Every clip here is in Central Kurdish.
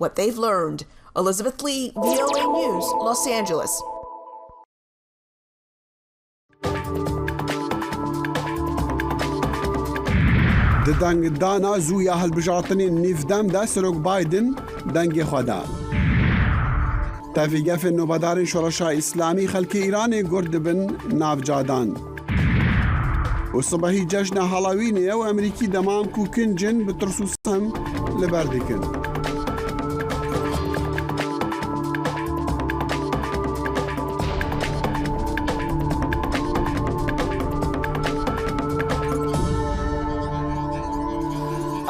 what they've learned. Elizabeth Lee, VOA News, Los Angeles. دنگ دانا زویا هەڵبژارتنی نیڤدەمدا سەرۆک بایدن دەنگی خۆدا. تەڤیگەفên نۆبەدارên شۆڕەشا ئیسلامی خەڵکی ئیرانê گورد dibin navcadan. û sibehî cejna Halloweenê ew Amerîkî demam ku kincin bi tirs û sem li ber dikin.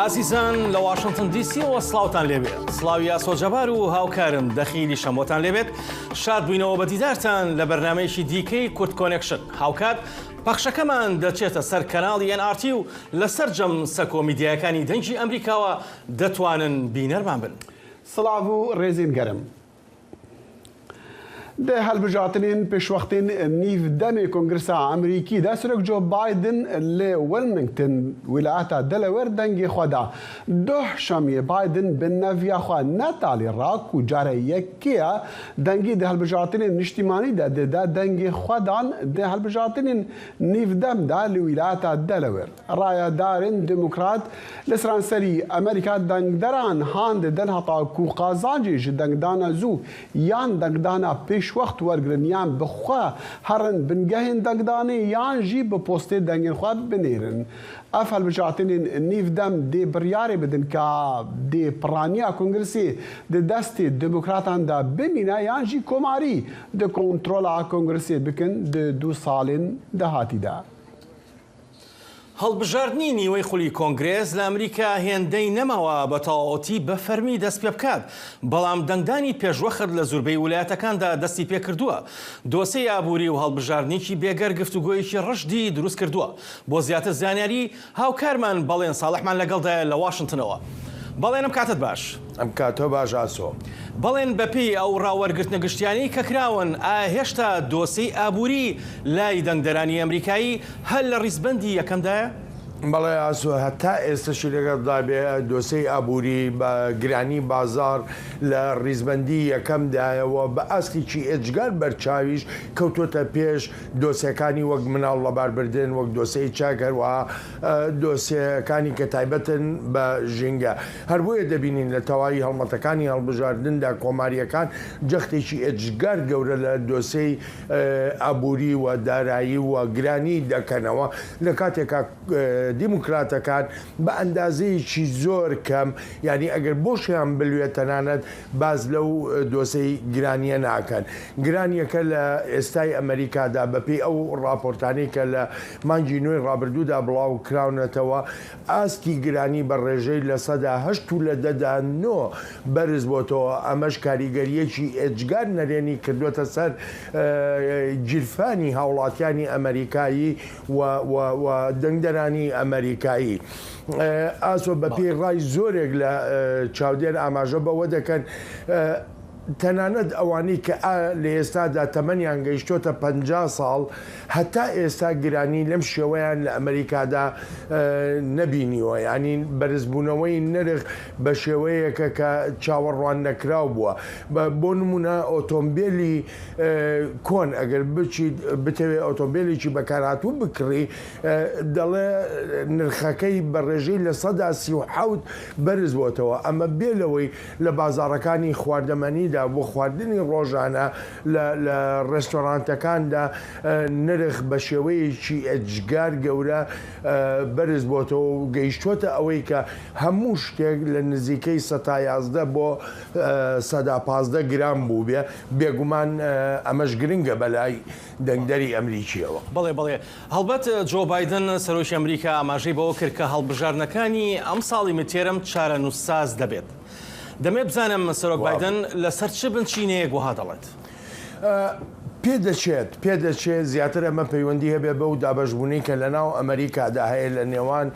ئازیزان لە واشنگتن دیسی و سلااوتان لێبێت. سلااوی ئاسۆجەبار و هاوکارم دەخیلی شەمۆتان لێبێت. شاد بووینەوە بە دیدارتان لە بەرنامەیەکی دیکەی کورد کۆنێکشن. هاوکات پەخشەکەمان دەچێتە سەر کەناڵی NRT و لەسەر جەم سەکۆ میدیاکانی دەنگی ئەمریکاوە دەتوانن بینەرمان بن. سڵاو و ڕێزین گەرم. ده هەڵبژارتنên pêşwextên nîvdemê Kongresa Amerîkî de sirok Joe Biden li Wilmington wilayeta Delaware dengê xwe da. Duh şemiyê Biden bi neviya xwe netalî ra ku care yekê dengî di helbijartinên niştîmanî de dide dengê xwe dan di helbijartinên nîvdem de li wilayeta Delaware. Rayedarên Demokrat li seranserî Amerîka dengderan han didin heta ku qazancê ji dengdana zû yan dengdana pêş وەخت وەرگرن یان بخوا هەرن بنگەهێن دەنگدانê yan jî bi postê dengên xwe binêrin. Ev helbijartinên nîvdem dê biryarê bidin ka dê piraniya Kongresê di destê demokratan de bimîne yan jî komarî di kontrola Kongresê bikin di 2 salên dahatî de. هەڵبژاردننی نیوەی خولی کۆنگرێز لە ئەمریکا هێندەی نەماوە بە تەواوەتی بە فەرمی دەست پێ بکات، بەڵام دەنگدانی پێشوەخت لە زۆربەی ویلایەتەکاندا دەستی پێ کردووە. دۆسەی ئابووری و هەڵبژاردنێکی بێگەر گفتوگۆیەکی ڕەشدی دروست کردووە. بۆ زیاتر زانیاری هاوکارمان بەڵێن ساڵحمان لەگەڵدایە لە واشنگتنەوە. بەڵێنم کاتت باش. ئەم کاتۆ باش ئاسۆ. بەڵێن بەپێی ئەو ڕاوەرگرتنە گشتیانی کە کراون هێشتا دۆسەی ئابووری لای دەنگدەرانی ئەمریکایی هەل لە ڕیزبەندی یەکەمدایە؟ بەڵێ ئاسۆ هەتا ئێستاشی لەگەڵدا بێ دۆسەی ئابووری بە گرانی بازار لە ڕیزبەندی یەکەمدایەوە بە ئاستێکی ئێجگار بەرچاویش کەوتۆتە پێش دۆسیەکانی وەک مناڵ لە باربردن وەک دۆسەی چاکەروە دۆسیەکانی کە تایبەتن بە ژینگە. هەر بۆیە دەبینین لە تەواوی هەڵمەتەکانی هەڵبژاردندا کۆماریەکان جەختێکی ئێجگار گەورە لە دۆسەی ئابووری و دارایی و گرانی دەکەنەوە لە کاتێکا دیموکراتەکان بە ئەندازەیەکی زۆر کەم ینی ئەگەر بۆشیان بلوێت تەنانەت باز لەو دۆسەی گرانیە ناکەن. گرانیەکە لە ئێستای ئەمریکادا بەپێی ئەو ڕاپۆرتانەی کە لە مانگی نوێی ڕابردوودا بڵاو کراونەتەوە ئاستی گرانی بە ڕێژەی لە سەدا 8% بەرز بۆتەوە. ئەمەش کاریگەریەکی ئێجگار نەرێنی کردوێتە سەر گیرفانی هاوڵاتیانی ئەمریکایی و دەنگدەرانی ئەمریکایی. ئاسۆ بەپێی ڕای زۆرێک لە چاودێر ئاماژە بەوە دەکەن تەنانەت ئەوانەی کە لە ئێستادا تەمەنیان گەیشتۆتە 50 ساڵ هەتا ئێستا گرانی لەم شێوەیان لە ئەمریکادا نەبینیوە، ینی بەرزبوونەوەی نرخ بە شێوەیەکە کە چاوەڕوان نەکراو بووە. بۆ نمونە ئۆتۆمبیلی کۆن ئەگەر بچیت بتەوێت ئۆتۆمبیلێکی بەکارهاتوو بکڕی دەڵێ نرخەکەی بە ڕێژەی لە 137 بەرز بۆتەوە. ئەمە بێلەوەی لە بازاڕەکانی خواردەمەنیدا بۆ خواردنی ڕۆژانە لە ڕێستۆرانتەکاندا نرخ بە شێوەیەکی ئەجگار گەورە بەرز بۆتەوە و گەیشتوتە ئەوەی کە هەموو شتێک لە نزیکەی 111 بۆ 115 گرام بوو بێ. بێگومان ئەمەش گرنگە بەلای دەنگدەری ئەمریکیەوە. بەڵێ هەڵبەت جۆ بایدن سەرۆکی ئەمریکا ئاماژەی بەوە کرد کە هەڵبژاردنەکانی ئەم ساڵی متێرم چارە نووساز دەبێت. دەمێ بزانم سەرۆک بایدن لەسەر چ بنچینەیەک وها دەڵێت؟ پێدەچێت زیاتر ئەمە پەیوەندی هەبێ بەو دابەشبوونی کە لە ناو ئەمریکادا هەیە لە نێوان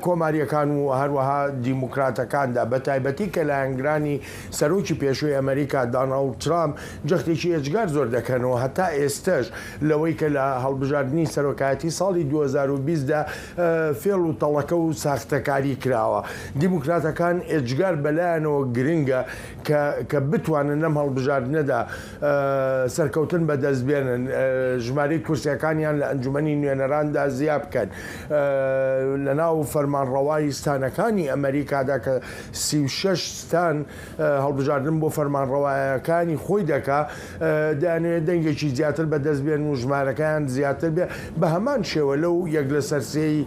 کۆماریەکان و هەروەها دیموکراتەکاندا بە تایبەتی کە لە هەنگرانی سەرۆکی پێشووی ئەمریکا دۆناڵد ترامپ جەختێکی ئێجگار زۆر دەکەنەوە هەتا ئێستش لەوەی کە لە هەڵبژاردننی سەرۆکایەتی ساڵی 2020دا فێڵ و تەڵەکە و ساختەکاری کراوە. دیموکراتەکان ئێجگار بەلایەنەوە گرنگە کە بتوانن لەم هەڵبژاردنەدا سەرکەوتن بە دەستبێنن ژمارەی کورسیەکانیان لە ئەنجومەنی نوێنەراندا زیاد بکەن لە ناو فەرمانڕەوای ستانەکانی ئەمریکادا کە 36 ستان هەڵبژاردن بۆ فەرمانڕەوایەکانی خۆی دەکا دەیانوێت دەنگێکی زیاتر بە دەستبێن و ژمارەکەیان زیاتر بێ بە هەمان شێوە لەو یەک لە سەرسەی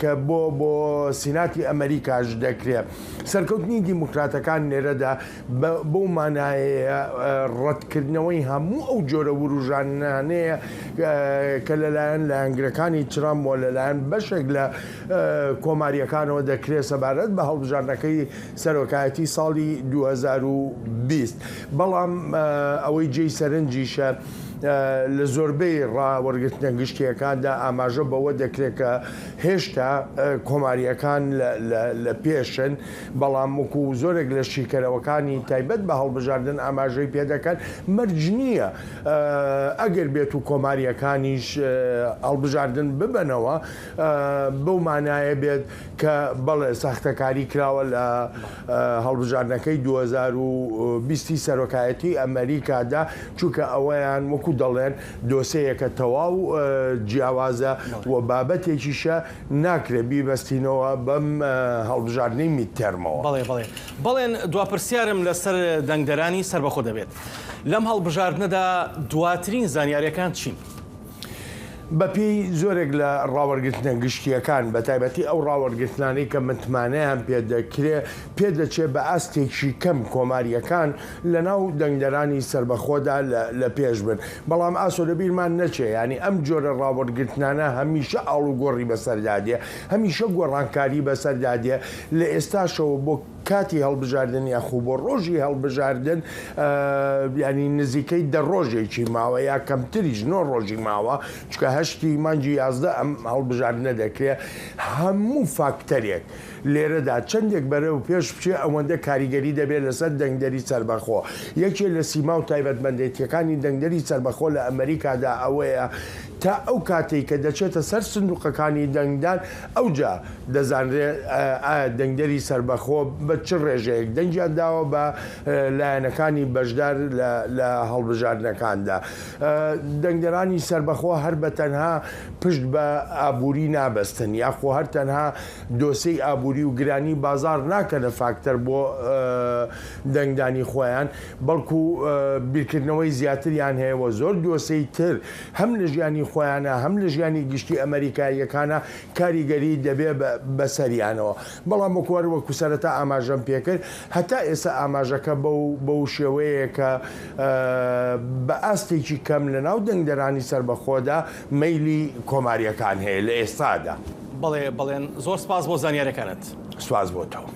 کە بۆ سیناتی ئەمریکاش دەکرێت. سەرکەوتنی دیموکراتەکان لێرەدا بۆ مانایە ڕەتکردنەوەی هەموو ئەو جۆرە وروژانانەیە کە لەلایەن لە هەنگرەکانی ترامپ و لەلایەن بەشێک لە کۆماریەکانەوە دەکرێت سەبارەت بە هەڵبژاردنەکەی سەرۆکایەتی ساڵی 2020. بەڵام ئەوەی جێی سەرنجیشە لە زۆربەی ڕاوەرگرتنە گشتیەکاندا ئاماژە بەوە دەکرێت کە هێشتا کۆماریەکان لە پێشن بەڵام وەکو زۆرێک لە شیکەرەوەکانی تایبەت بە هەڵبژاردن ئاماژەی پێدەکەن مەرج نییە ئەگەر بێت و کۆماریەکانیش هەڵبژاردن ببنەوە بەو مانایە بێت کە بەڵێ ساختەکاری کراوە لە هەڵبژاردنەکەی 2020 سەرۆکایەتی ئەمریکادا چونکە ئەوەیان وەکو دەڵێن دۆسەیەکە تەواو جیاوازە و بابەتێکیشە ناکرێ بیبەستینەوە بەم هەڵبژاردنەی میدتێرمەوە. بەڵێن دواپرسیارم لەسەر دەنگدەرانی سەربەخۆ دەبێت. لەم هەڵبژاردنەدا دواترین زانیاریەکان چین؟ بەپێی زۆرێک لە ڕاوەرگرتنە گشتیەکان بە تایبەتی ئەو ڕاوەرگرتنانەی کە متمانەیان پێدەچێت بە ئاستێکی کەم کۆماریەکان لە ناو دەنگدەرانی سەربەخۆدا لە پێش بن. بەڵام ئاسۆ لەبیرمان نەچێ ینی ئەم جۆرە ڕاوەرگرتنانە هەمیشە ئاڵ و گۆڕی بەسەردادێ هەمیشە گۆڕانکاری بەسەردادێ لە ئێستاشەوە بۆ کاتی هەڵبژاردن یاخوو بۆ ڕۆژی هەڵبژاردن ینی نزیکەی ڕۆژێکی ماوە یا کەمتریش 9 ڕۆژی ماوە چکە هەشتی مانجی 11 ئەم هەڵبژاردنە دەکرێت هەموو فاکتەرێک لێرەدا چەندێک بەرەو پێش بچێ ئەوەندە کاریگەری دەبێت لەسەر دەنگدەری سەربەخۆ. یەکێ لە سیما و تایبەتمەندێتیەکانی دەنگدەری سەربەخۆ لە ئەمریکادا ئەوەیە تا ئەو کاتێک کە دەچێتە سەر سندوقەکانی دەنگدان ئەوجا دەزانرێت دەنگدەری سەربەخۆ بە چ ڕێژەیەک دەنگیان داوە بە لایەنەکانی بەشدار لە هەڵبژاردنەکاندا. دەنگدەرانی سەربەخۆ هەر بە تەنها پشت بە ئابووری نابەستن یاخۆ هەر تەنها دۆسەی ئابووری و گرانی بازار ناکەنە فاکتەر بۆ دەنگدانی خۆیان بەڵکو بیرکردنەوەی زیاتریان هەیەەوە زۆر دۆسەی تر هەم لە ژیانی خۆیانە هەم لە ژیانی گشتی ئەمریکاییەکانە کاریگەری دەبێ بەسەریانەوە. بەڵام وەکووار وەکو سەرەتا ئاماژەم پێکرد هەتا ئێستا ئاماژەکە بەو شێوەیە کە بە ئاستێکی کەم لە ناو دەنگدەرانی سەربەخۆدا مەیلی کۆماریەکان هەیە لە ئێستادا. بەڵێن زۆر سپاس بۆ زانیاریەکانت. سپاس بۆتەوە.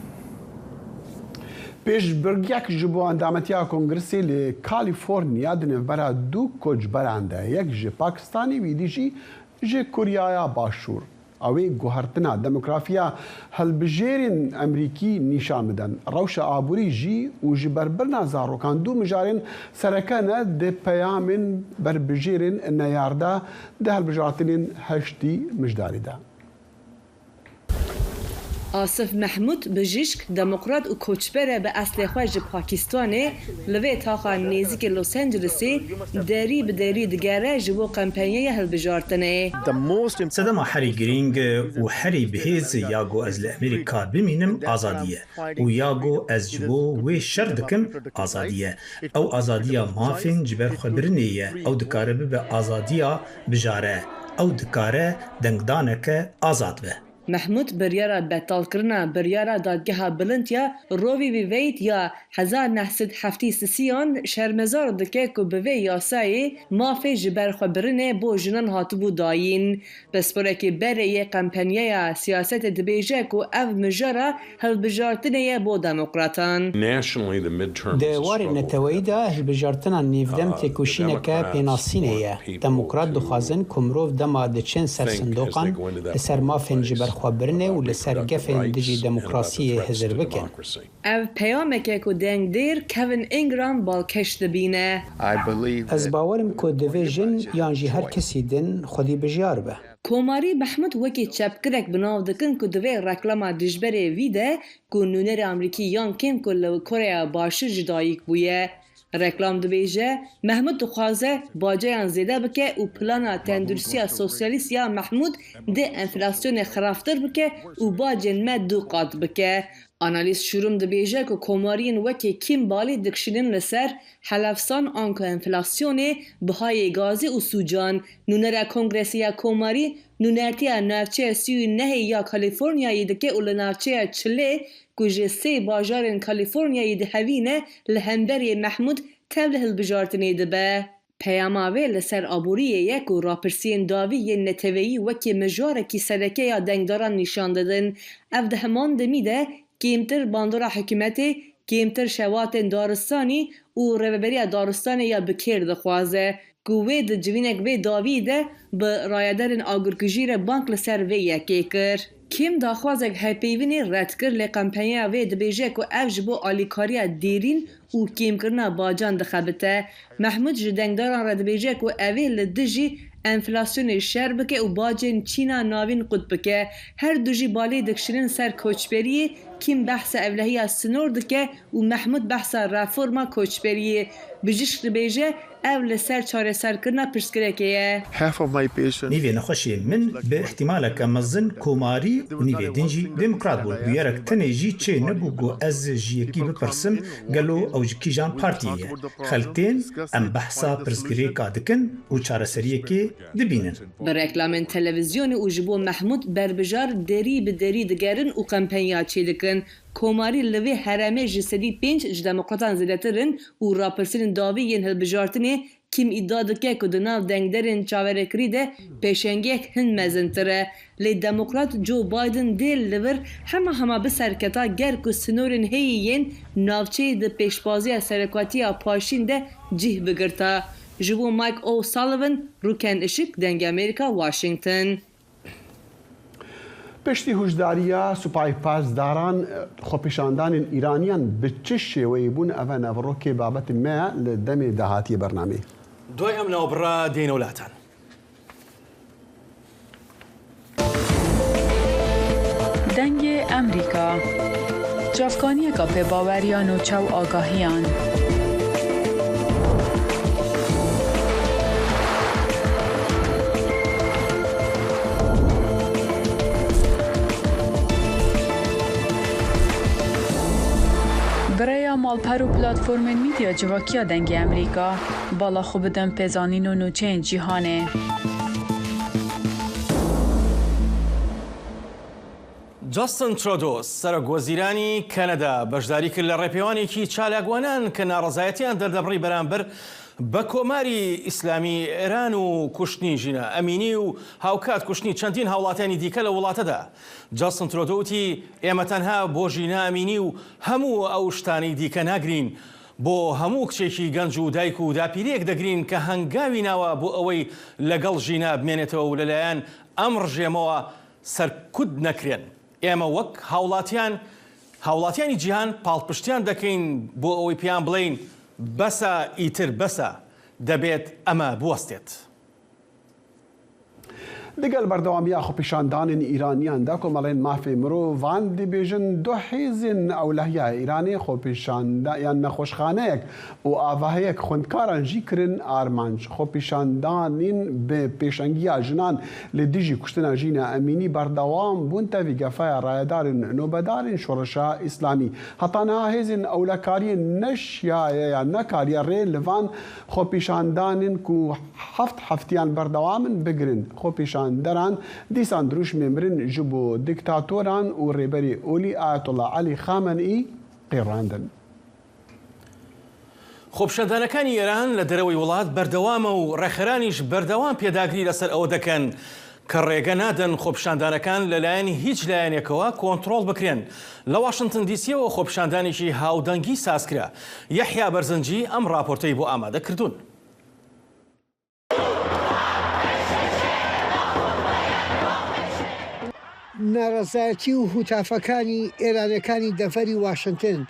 پێشبرگێک ji bo endametiya Kongresê li Kalîforniya di navbera du koçberan de yek ji Pakistanê wîdî jî ji Kuryaya Başûr. Ew ê guhertina demografiya helbijêrên Emerîkî nîşan bidin. Rewşa aborî jî û ji berbirina zarokan du mijarên serekene di peyamên berbijêrên neyarda di helbijartinên heştî mijdarî de. آصف محمود بجیشک دموکرات و کوچبره به اصل خواهج پاکستانه لوی تاقا نیزی که لوس انجلسی داری به داری دگره جبو قمپانیه هل بجارتنه سدما حری گرینگ و حری بهیز یاگو از لأمریکا بمینم آزادیه و یاگو از جبو و شردکم آزادیه او آزادیه مافین جبر خبرنیه او دکاره به آزادیه بجاره او دکاره دنگدانک آزاد به محمود بریارا بتالکرنا بریارا دادگاه بلندیا روی وی وید یا 1973 شرمزار دکه که به وی یاسای مافی جبر خبرنه بو جنان هاتبو داین بس پره که بره یه کمپانیه سیاست دبیجه که او مجارا هلبجارتنه بو دموکراتان دوار نتوایی دا هلبجارتنا نیودم تکوشینه که پیناسینه دموکرات دخوازن کمروف دما دچن سر صندوقان لسر مافین جبر خبرنه و لسر گفن دجی دموکراسی هزر بکن او پیامه که دنگ دیر کوین اینگرام بالکش دبینه از باورم که دویژن یانجی هر کسی دن خودی بجیار به کوماری محمود وکی چپکرک بناو دکن که دوی رکلاما دجبره ویده که نونر امریکی یان کم که لو کره باشر جدایک بویه رکلام دبیجه محمود دخوازه باجه زیده بکه و پلانا تندرسی سوسیالیست یا محمود ده انفلاسیون خرافتر بکه و باجه مد دو قاد بکه آنالیز شروم دبیجه که کومارین وکی کم بالی دکشنین لسر حلفسان آنکه انفلاسیون بهای گازی و سوجان نونر کنگرسی یا کوماری نونرتی نرچه 39 یا کالیفورنیایی دکه و لنرچه چله کجه سه باجارن کالیفورنیایی ده هوینه لهمبری محمود تبله البجارتنی دبه. پیاماوی لسر آبوریه یک و راپرسین داوی یه نتوهی وکی مجاره کی سرکه یا دنگداران نشان دادن اف ده همان دمیده کمتر باندورا حکومتی کمتر شوات دارستانی و روبری دارستانی یا بکر دخوازه گوه ده جوینک وی داوی ده به رایدارن آگرگجیر بانک لسر وی یکی کر. کم داخوازک هپیوینی رد کر لی کمپانیا وی دبیجه که اوج بو آلیکاریا دیرین و کم کرنا باجان دخبته. محمود جدنگداران رد بیجه که اوی لدجی انفلاسیون شر بکه و باجن چینا ناوین قد بکه. هر دوجی بالی دکشنین سر کوچبریه کم بحث اولهی سنور دکه و محمود بحث رفورما کوچبریه. بجیش دبیجه اول سر چاره سر کرنا پرسکره که نیوی نخوشی من به احتمال که مزن کوماری و نیوی دنجی دموکرات بود بیارک تنیجی چه نبو گو از جیکی بپرسم گلو او جکی جان پارتیه خلطین ام بحثا پرسکره که دکن و چاره سریه که دبینن. برکلامن تلویزیون و جبو محمود بربجار دری به دری دگرن و کمپانیا چه دکن کوماری لوی هرمه جسدی 5 دموکراتان زیادترن و راپرسین داوی ین هلبجارتنی کم ادعا دکه که دناو دنگدرین چاورکری ده پیشنگیک هن مزنتره لی دموکرات جو بایدن دیل لور همه بسرکتا گرک و سنورین هیین ناوچه ده پیشبازی سرکاتی پاشین ده جه بگرتا. جبو مایک او سالیون روکن اشک دنگ امریکا واشنگتن. پشتی هوشداریه سپای پاسداران خۆپیشاندان ایرانیان به چه شێوەیە بوون ئەڤە ناوەڕۆکێ بابەت مەیە لە دەمێ داهاتی بەرنامەی. دوای ئەم ناوبڕا دێنە وڵاتان. دنگ امریکا جافکانی گاپ باوریان و چاو آگاهیان برای مالپر و پلاتفورم میدیا جواکیا دنگ امریکا بالا خوب دم پزانین و نوچین جیهانه. جاستن ترودو سەرۆکوەزیرانی کەنەدا بەشداری کرد لە ڕێپێوانێکی چالاکوانان کە ناڕەزایەتیان دەردەبڕی بەرامبەر بە کۆماری ئیسلامی ئێران و کوشتنی ژینە ئەمینی و هاوکات کوشتنی چەندین هاوڵاتیانی دیکە لە وڵاتەدا. جاستن ترۆدۆ وتی ئێمە تەنها بۆ ژینە ئەمینی و هەموو ئەو شتانەی دیکە ناگرین بۆ هەموو کچێکی گەنج و دایک و داپیرێک دەگرین کە هەنگاوی ناوە بۆ ئەوەی لەگەڵ ژینە بمێنێتەوە و لەلایەن ئەم ڕژێمەوە سەرکوت نەکرێن. ئێمە وەک هاوڵاتیانی جیهان پاڵپشتیان دەکەین بۆ ئەوەی پێیان بڵێین بەسە ئیتر بەسە دەبێت ئەمە بوەستێت. لەگەڵ بەردەوامیە خۆپیشاندانên ئیرانیان دا کۆمەڵێن مافی مرۆڤان دەبێژن دو حیزên ئەولەهیە ئیرانی خۆپیشاندان نەخۆشخانەیەک و ئاڤاهەیەک خوندکاران ژی کرن ئارمانج خۆپیشاندانین بە پێشەنگیە ژنان لە دژی کوشتنە ژینە ئەمینی بەردەوام بوون تەڤیگەفایە ڕایەدارن نۆبەدارین شۆڕشە ئیسلامی هەتانەها هێزین ئەولەکاریە نەشیایە نەکاریە ڕێ لەوان خۆپیشاندانین و هەفتیان بەردەوامن بگرن خۆپیشان خۆپیشاندەران دیسان دروشمێنبرن ji bo دیکتاتۆران û rêberî Olî Ayetullah Alî Xameneî qêrandin. خۆپیشاندانەکانی ئێران لە دەرەوەی وڵات بەردەوامە و ڕێخەرانیش بەردەوام پێداگری لەسەر ئەوە دەکەن کە ڕێگە نادەن خۆپیشاندانەکان لەلایەنی هیچ لایەنێکەوە کۆنتڕۆڵ بکرێن. لە واشنگتن دیسیەوە خۆپیشاندانێکی هاودەنگی سازکرا. یەحیا بەرزنجی ئەم راپۆرتەی بۆ ئامادە کردوون. ناڕەزایەتی و هوتافەکانی ئێرانەکانی دەفەری واشنگتن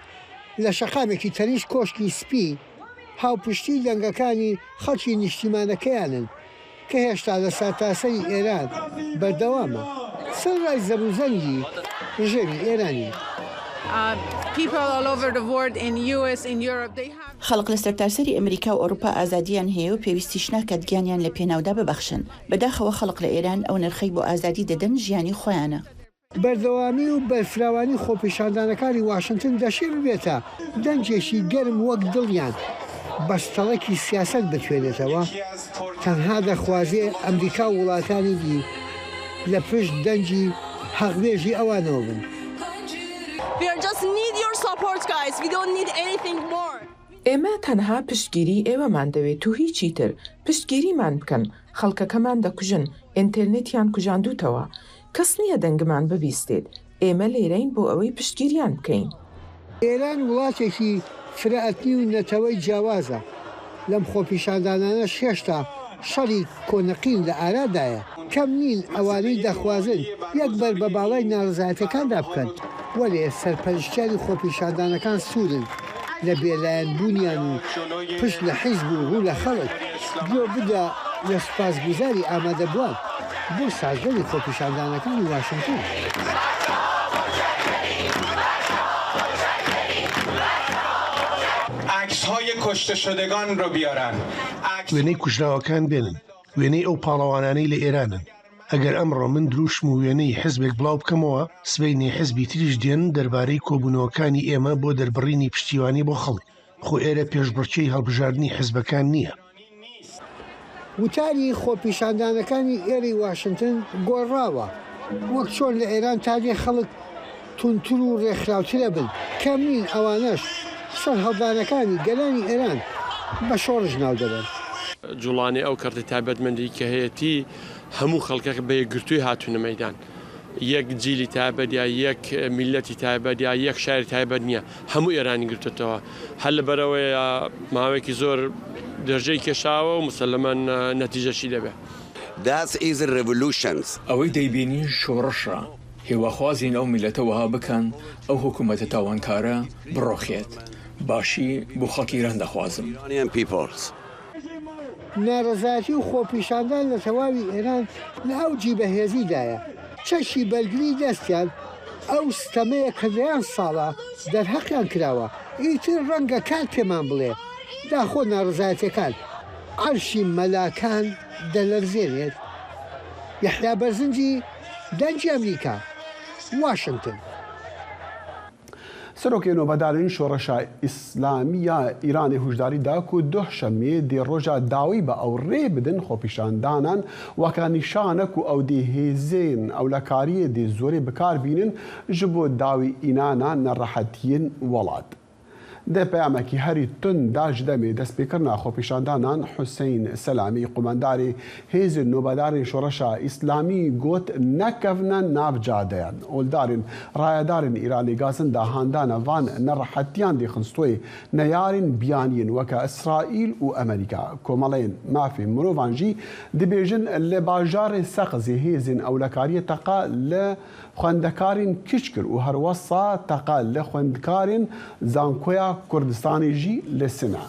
لە شەقامێکی تەنیش کۆشکی سپی هاوپشتی دەنگەکانی خەڵکی نیشتیمانەکەیانن کە هێشتا لە ساتاسەری ئێران بەردەوامە سەرڕای زەبوزەنگی ژێوی ئێرانی. خەڵق لە سەرتاسەری ئەمریکا و ئەوروپا ئازادیان هەیە و پێویستیش ناکات گیانیان لە پێناودا ببەخشن. بەداخەوە خەڵق لە ئێران ئەو نرخەی بۆ ئازادی دەدەن ژیانی خۆیانە. بەردەوامی و بەرفراوانی خۆپیشاندانەکانی واشنگتن دەشێ ببێتە دەنجێکی گەرم وەک دڵیان بەستەڵەکی سیاست بتوێنێتەوە تەنها دەخوازێ ئەمریکا و وڵاتانی دی لە پشت دەنجی هەغوێژی ئەوانەوە بن. ئێمە تەنها پشتگیری ئێوەمان دەوێت و هیچی تر پشتگیریمان بکەن خەڵکەکەمان دەکوژن ئینتەرنێتیان کوژاندوتەوە کەس نییە دەنگمان ببیستێت ئێمە لێرەین بۆ ئەوەی پشتگیریان بکەین. ئێران وڵاتێکی فرەتنی و نەتەوەی جیاوازە لەم خۆپیشاندانانە هێشتا شەڕی کۆنەقین لە ئارادایە کەم نین ئەوانەی دەخوازن یەکبەر بە باڵای ناڕزایەتەکاندا بکەن وەرێ سەرپەرشتیاری خۆپیشاندانەکان سوورن لە بێلایەنبوونیان و پشت لە حیزب و ڕوو لە خەڵک گوێ بدە لە سوپاسگوزاری ئامادەبووان بۆ سازگەری خۆپیشاندانەکانی واشنگتن. عکس‌های کشته شدگان رو بیارن. وێنەی کوژراوەکان بێنن وێنەی ئەو پاڵەوانانەی لە ئێرانن. ئەگەر ئەمڕۆ من دروشم و وێنەی حزبێک بڵاو بکەمەوە سبەینی حزبی تریش دێن دەربارەی کۆبوونەوەکانی ئێمە بۆ دەربڕینی پشتیوانی بۆ خەڵک خۆ ئێرە پێشبڕکێی هەڵبژاردننی حزبەکان نییە. وتاری خۆپیشاندانەکانی ئێری واشنگتن گۆڕاوە وەک چۆن لە ئێران تاجێ خەڵک تونتر و ڕێکخراوترە بن کەم نین ئەوانەش سەر هەڵدانەکانی گەلانی ئێران بە شۆڕژ ناو دەبن. جوڵانی ئەو کەرتی تایبەتمەندی کە هەیەی هەموو خەڵکەکە بە یەکگرتووی هاتوونە مەیدان یەک جیلی تایبەت یا یەک میلەتی تایبەت یا یەک شاری تایبەت نییە هەموو ئێرانی گرتوێتەوە هەر لەبەرەوەی ماوەیەکی زۆر دەرجەی کێشاوە و مسلمەن نەتیجەشی دەبێت. ئەوەی دەیبینی شۆڕەشە هێواخوازین ئەو میلەتەوەها بکەن ئەو حکوومەتە تاوانکارە بڕۆخێت باشی بۆ خەڵکی ئێران دەخوازم. ناڕەزایەتی و خۆپیشاندان لە تەواوی ئێران لە ئەوجی بەهێزیدایە چەشی بەرگری دەستیان ئەو ستەمەیە کە دەیان ساڵە دەرهەقیان کراوە ئیتر ڕەنگە کات پێمان بڵێ داخۆ ناڕزایەتەکان عەرشی مەلاکان دەلەرزێنێت. یەحیا بەرزنجی دەنجی ئەمریکا واشنگتن. سەرۆکی نۆبەدارین شۆڕەشە ئیسلامیە ئیرانی هوشداری دا و دوحشەمێ دێڕۆژە داوی بە ئەو ڕێ بدن خۆپیشاندانان وەکە نیشانەک و ئەو دێهێزێن ئەو لە کاریە دێ زۆرێ بکاربینن ji بۆ داوی ئینانە نەڕەحەتیین وڵات. دە پەیامێکی هەری تون داژ دەمێ دەستپێکردنا خۆپیشاندانان حوسین سەلامی قومانداری هێزی نۆبەداری شۆڕەشە ئیسلامی گوت نەکەونە ناوجادەیان ئۆلدارین ڕایەدارین ئیرانی گازن داهاندانە وان نەڕەحەتیان دێخستۆی نەیارین بیانین وەکە ئیسرائیل و ئەمریکا کۆمەڵێن مافی مرۆڤانژی دەبێژن لە باژارێ سەقزی هێزین ئەولەکاریە تەقا لە خوێندەکارین کچ کرد و هەروەسا تەقا لە خوێندکارین زانکۆیا کوردستانی ژی لە سنە.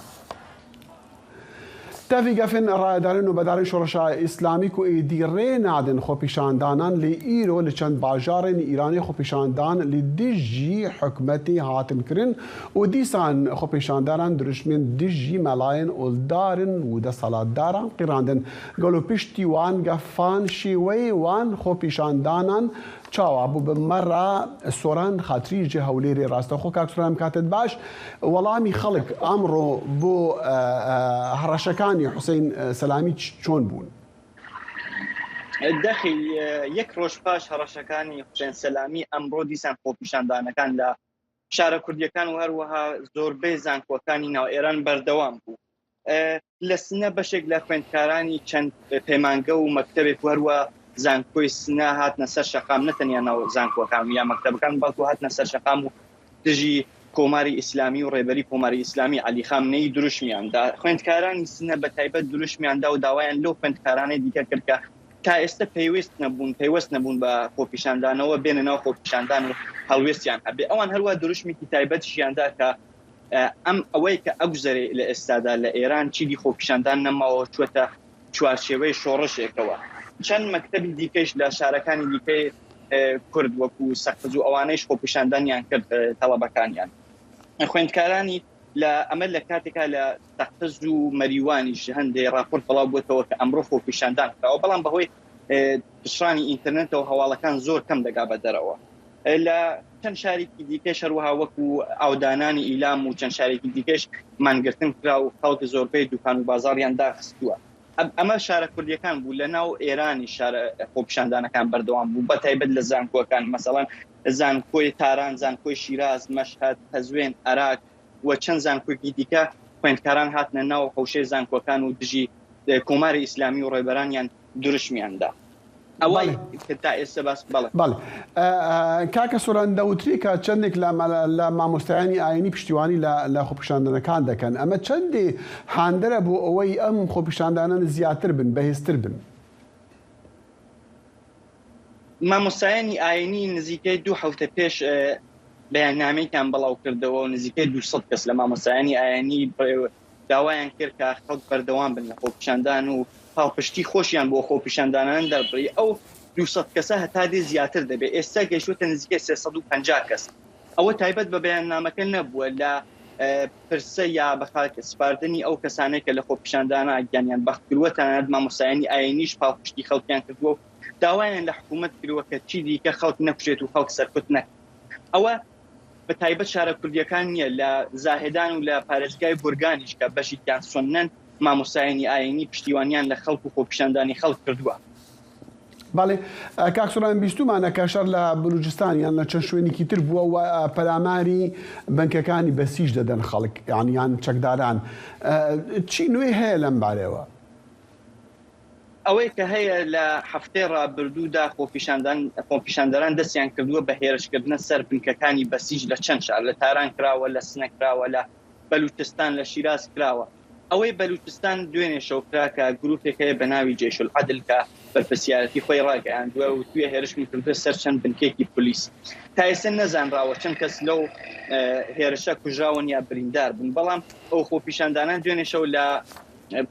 تەوی گەفن ڕایەدارین و بەدارین شۆڕەشە ئیسلامیک و ئیدیڕێ نادن خۆپیشاندانان لە ئیرۆ لە چەند باژارێن ئیرانی خۆپیشاندان لە دژی حکومەتی هاتنکردن و دیسان خۆپیشاندانان دروشمێن دژی مەلایەن ئۆلدارن و دەسەڵاتداران قیراندن گەل و پشتی وان گەفان شێوەی وان خۆپیشاندانان چاوا بوو بمەڕە سۆران خاتری جێ هەولێری ڕاستەخۆ کاکسۆران کاتت باش وەڵامی خەڵک ئەمڕۆ بۆ هەڕەشەکانی حوسین سەلامی چۆن بوون؟ دەخی یەک ڕۆژ پاش هەڕەشەکانی حوسێن سەلامی ئەمڕۆ دیسان خۆپیشاندانەکان لە شارە کوردیەکان و هەروەها زۆربەی زانکۆکانی ناو ئێران بەردەوام بوو. لە سنە بەشێک لە خوێندکارانی چەند پەیمانگە و مەکتەبێک هەروە زانکۆی سنە هاتنە سەر شەقام، نەتەنیا ناو زانکۆکان یا مەکتەبەکان بەڵکو هاتنە سەر شەقام و دژی کۆماری ئیسلامی و ڕێبەری کۆماری ئیسلامی عەلی خامنەی دروشمیاندا. خوێندکارانی سنە بە تایبەت دروشمیاندا و داوایان لەو خوێندکارانەی دیکە کرد کە تا ئێستا پێویست نەبوون بە خۆپیشاندانەوە بێنە ناو خۆپیشاندان و هەڵوێستیان هەبێ. ئەوان هەروە دروشمێکی تایبەتیشیاندا کە ئەوەی کە ئەگوزەرێ لە ئێستادا لە ئێران چیدی خۆپیشاندان نەماوە چوەتە چوارچێوەی شۆڕشێکەوە. چەند مەکتەبی دیکەش لە شارەکانی دیکەی کورد وەکو سەقفز و ئەوانەیش خۆپیشاندانیان کرد تەڵەبەکانیان. خوێندکارانی ئەمە لە کاتێکا لە سەقفز و مەریوانیش هەندێک راپۆرت بڵاو بووتەوە کە ئەمڕۆ خۆپیشاندان کراوە، بەڵام بەهۆی پشڕانی ئینتەرنێتەوە هەواڵەکان زۆر کەم دەگا بە دەرەوە. لە چەند شارێکی دیکەش هەروەها وەکو ئاودانانی ئیلام و چەند شارێکی دیکەش مانگرتن کرا و خەڵک زۆربەی دوکان و بازاڕیان داخستووە. ئەمە شارە کوردیەکان بوو لە ناو ئێرانی شارە خۆپیشاندانەکان بەردەوام بوو بە تایبەت لە زانکۆکان، مەسەڵەن زانکۆی تاران، زانکۆی شیراز، مەشهەد، هەزوێن، عێراق و چەند زانکۆیەکی دیکە خوێندکاران هاتنە ناو حوشەی زانکۆکان و دژی کۆماری ئیسلامی و ڕێبەرانیان دروشمیاندا. ئەوەی تا ئێستا باس بەڵێ کاکە سۆران دەوتری کە چەندێک لە مامۆستایانی ئاینی پشتیوانی لە خۆپیشاندنەکان دەکەن. ئەمە چەندی هاندەرە بۆ ئەوەی ئەم خۆپیشاندانان زیاتر بن، بەهێزتر بن؟ مامۆستایانی ئاینی نزیکەی 2 هەفتە پێش بەیاننامەیەکان بەڵاو کردەوە و نزیکەی 200 کەس لە مامۆستایانی ئاینی داوایان کرد کە خەڵک بەردەوام بن لە خۆپیشاندان و پاڵپشتی خۆشیان بۆ خۆپیشاندانان دەربڕی. ئەو 200 کەسە هەتا دێ زیاتر دەبێت. ئێستا گەیشتوتە نزیکەی 350 کەس. ئەوە تایبەت بە بەیاننامەکە نەبووە لە پرسە یا بەخاک سپاردنی ئەو کەسانێک کە لە خۆپیشاندانە گیانیان بەختکردووەتانات مامۆستایانی ئاینیش پاڵپشتی خەڵکیان کردووە و داوایان لە حکوومەت کردووە کە چی دیکە خەڵک نەکوژێت و خەڵک سەرکوت نەکات. ئەوە بە تایبەت شارە کوردیەکان نییە، لە زاهدان و لە پارێزگای گورگانیش کە بەشیان سۆنەن مامۆستایانی ئاینی پشتیوانیان لە خەڵک و خۆپیشاندانی خەڵک کردووە. بەڵێ کاکسۆران بیستمانە کە شەڕ لە بلوچستانیان لە چەند شوێنێکی تر بووە و پەلاماری بنکەکانی بەسیج دەدەن خەڵک یان چەکداران. چی نوێی هەیە لەم بارەوە؟ ئەوەی کە هەیە لە هەفتەی ڕابردوودا خۆپیشاندەران دەستیان کردووە بە هێرشکردنە سەر بنکەکانی بەسیج لە چەند شار، لە تاران کراوە، لە سنە کراوە، لە بەلوچستان، لە شیراز کراوە. ئەوەی بەلوچستان دوێنێ شەوکرا کە گروپێک هەیە بە ناوی جێش العەدل کە بەرپرسیارەتی خۆی ڕاگەیاندووە و توێ هێرشمی کردووە سەر چەند بنکێکی پۆلیس. تا ئێستا نەزانراوە چەند کەس لەو هێرشە کوژراون یا بریندار بوون، بەڵام ئەو خۆپیشاندانان دوێنێ شەو لە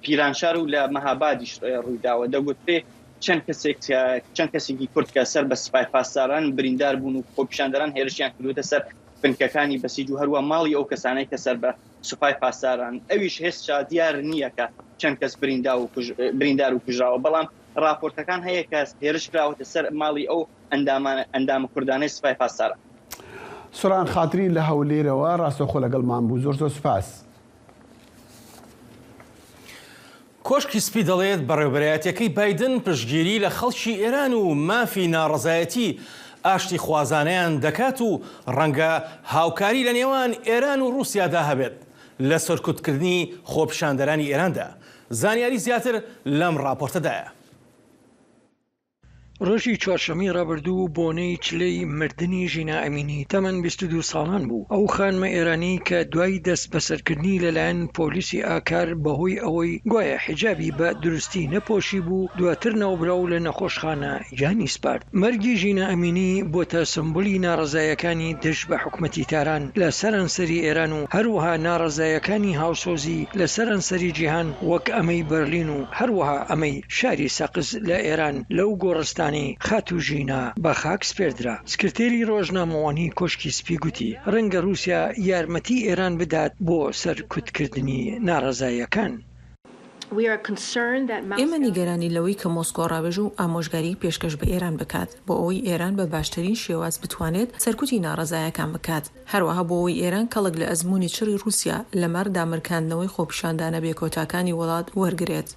پیرانشار و لە مەهابادیش ڕوویداوە. دەگوترێ چەند کەسێکی کورد کە سەر بە سوپای پاسداران بریندار بوون و خۆپیشاندەران هێرشیان کردوتە سەر بنکەکانی بەسیج و هەروە ماڵی ئەو کەسانەی کە سەر بە سوپای پاسداران. ئەویش هێشتا دیار نییە کە چەند کەس بریندار و کوژراوە، بەڵام راپۆرتەکان هەیە کە هێرش کراوەتە سەر ماڵی ئەو ئەندامە کوردانەی سوپای پاسداران. سۆران خاتری لە هەولێرەوە ڕاستەوخۆ لەگەڵمان بوو، زۆر زۆر سوپاس. کۆشکی سپی دەڵێت بەڕێوەبەرایەتیەکەی بایدن پشتگیری لە خەڵکی ئێران و مافی ناڕەزایەتی ئاشتی خوازانیان دەکات و ڕەنگە هاوکاری لە نێوان ئێران و رووسیادا هەبێت لە سەرکوتکردنی خۆپیشاندەرانی ئێراندا. زانیاری زیاتر لەم راپۆرتەدایە. ڕۆژی چوارشەمەی ڕابردوو بۆنەی چلەی مردنی ژینا ئەمینی تەمەن 22 ساڵان بوو. ئەو خانمە ئێرانی کە دوای دەست بەسەرکردنی لەلایەن پۆلیسی ئاکار بەهۆی ئەوەی گوایە حیجابی بە دروستی نەپۆشی بوو، دواتر ناوبراو لە نەخۆشخانە جانی سپارد. مەرگی ژینا ئەمینی بۆتە سمبولی ناڕەزایەکانی دژ بە حکومەتی تاران لە سەرانسەری ئێران و هەروەها ناڕەزایەکانی هاوسۆزی لە سەرانسەری جیهان وەک ئەمەی بەرلین و هەروەها ئەمەی شاری سەقز لە ئێران لەو گۆڕستان خاتوژینا بە خاک سپێردرا. سکرتێری ڕۆژنامەوانی کۆشکی سپی گوتی ڕەنگە رووسیا یارمەتی ئێران بدات بۆ سەرکوتکردنی ناڕەزایەکان. ئێمە نیگەرانی لەوەی کە مۆسکۆ ڕاوێژ و ئامۆژگاری پێشکەش بە ئێران بکات بۆ ئەوەی ئێران بە باشترین شێواز بتوانێت سەرکوتی ناڕەزایەکان بکات، هەروەها بۆ ئەوەی ئێران کەڵک لە ئەزمموی چڕی رووسیا لەمەەر دامرکاندنەوەی خۆپیشاندانە بێکۆتاکانی وڵات وەرگێت.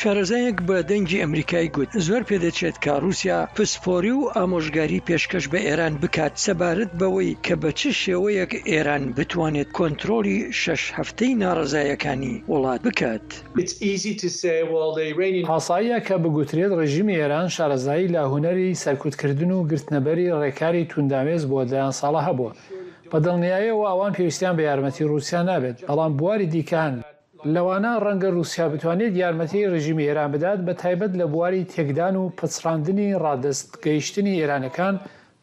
شارەزایەک بە دەنگی ئەمریکای گوت زۆر پێدەچێت کە رووسیا پسپۆری و ئامۆژگاری پێشکەش بە ئێران بکات سەبارەت بەوەی کە بە چ شێوەیەک ئێران بتوانێت کۆنتترۆلی 6 هەفتەی ناڕزایەکانی وڵات بکات. هاساییە کە بگوترێت ڕژیمی ئێران شارەزایی لە هوەری سەرکوتکردن و گرتنەبەری ڕێکاری توندامێز بۆ دایان ساڵە هەبووە. بە دڵنیاییەوە ئەوان پێویستیان بە یارمەتی رووسیا نابێت، بەڵام بواری دیکان لەوانە ڕەنگە رووسیا بتوانێت یارمەتی ڕژیمی ئێران بدات بە تایبەت لە بواری تێکدان و پچڕاندنی ڕادست گەیشتنی ئێرانەکان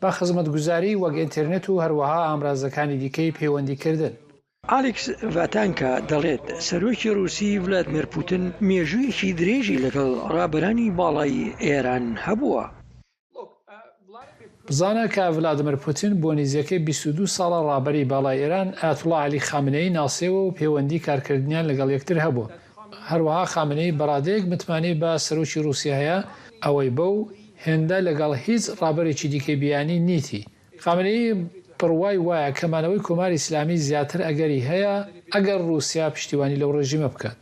بە خزمەتگوزاری وەک ئینتەرنێت و هەروەها ئامرازەکانی دیکەی پەیوەندیکردن. ئالێکس ڤاتانکا دەڵێت سەرۆکی رووسی ڤلادیمیر پوتین مێژوویەکی درێژی لەگەڵ ڕابەرانی باڵای ئێران هەبووە. بزانە کە ڤلادیمیر پوتین بۆ نزیەکەی 22 ساڵە ڕابەری باڵای ئێران ئایەتوڵا عەلی خامنەیی ناسێوە و پەیوەندی کارکردنیان لەگەڵ یەکتر هەبوو. هەروەها خامنەی بەڕادەیەک متمانی بە سەرۆکی رووسیا هەیە ئەوەی بەو هێندە لەگەڵ هیچ ڕابەرێکی دیکەی بیانی نیتی. خامنەیی پڕوای وایە کەمانەوەی کۆماری ئیسلامی زیاتر ئەگەری هەیە ئەگەر رووسیا پشتیوانی لەو ڕێژیمە بکات.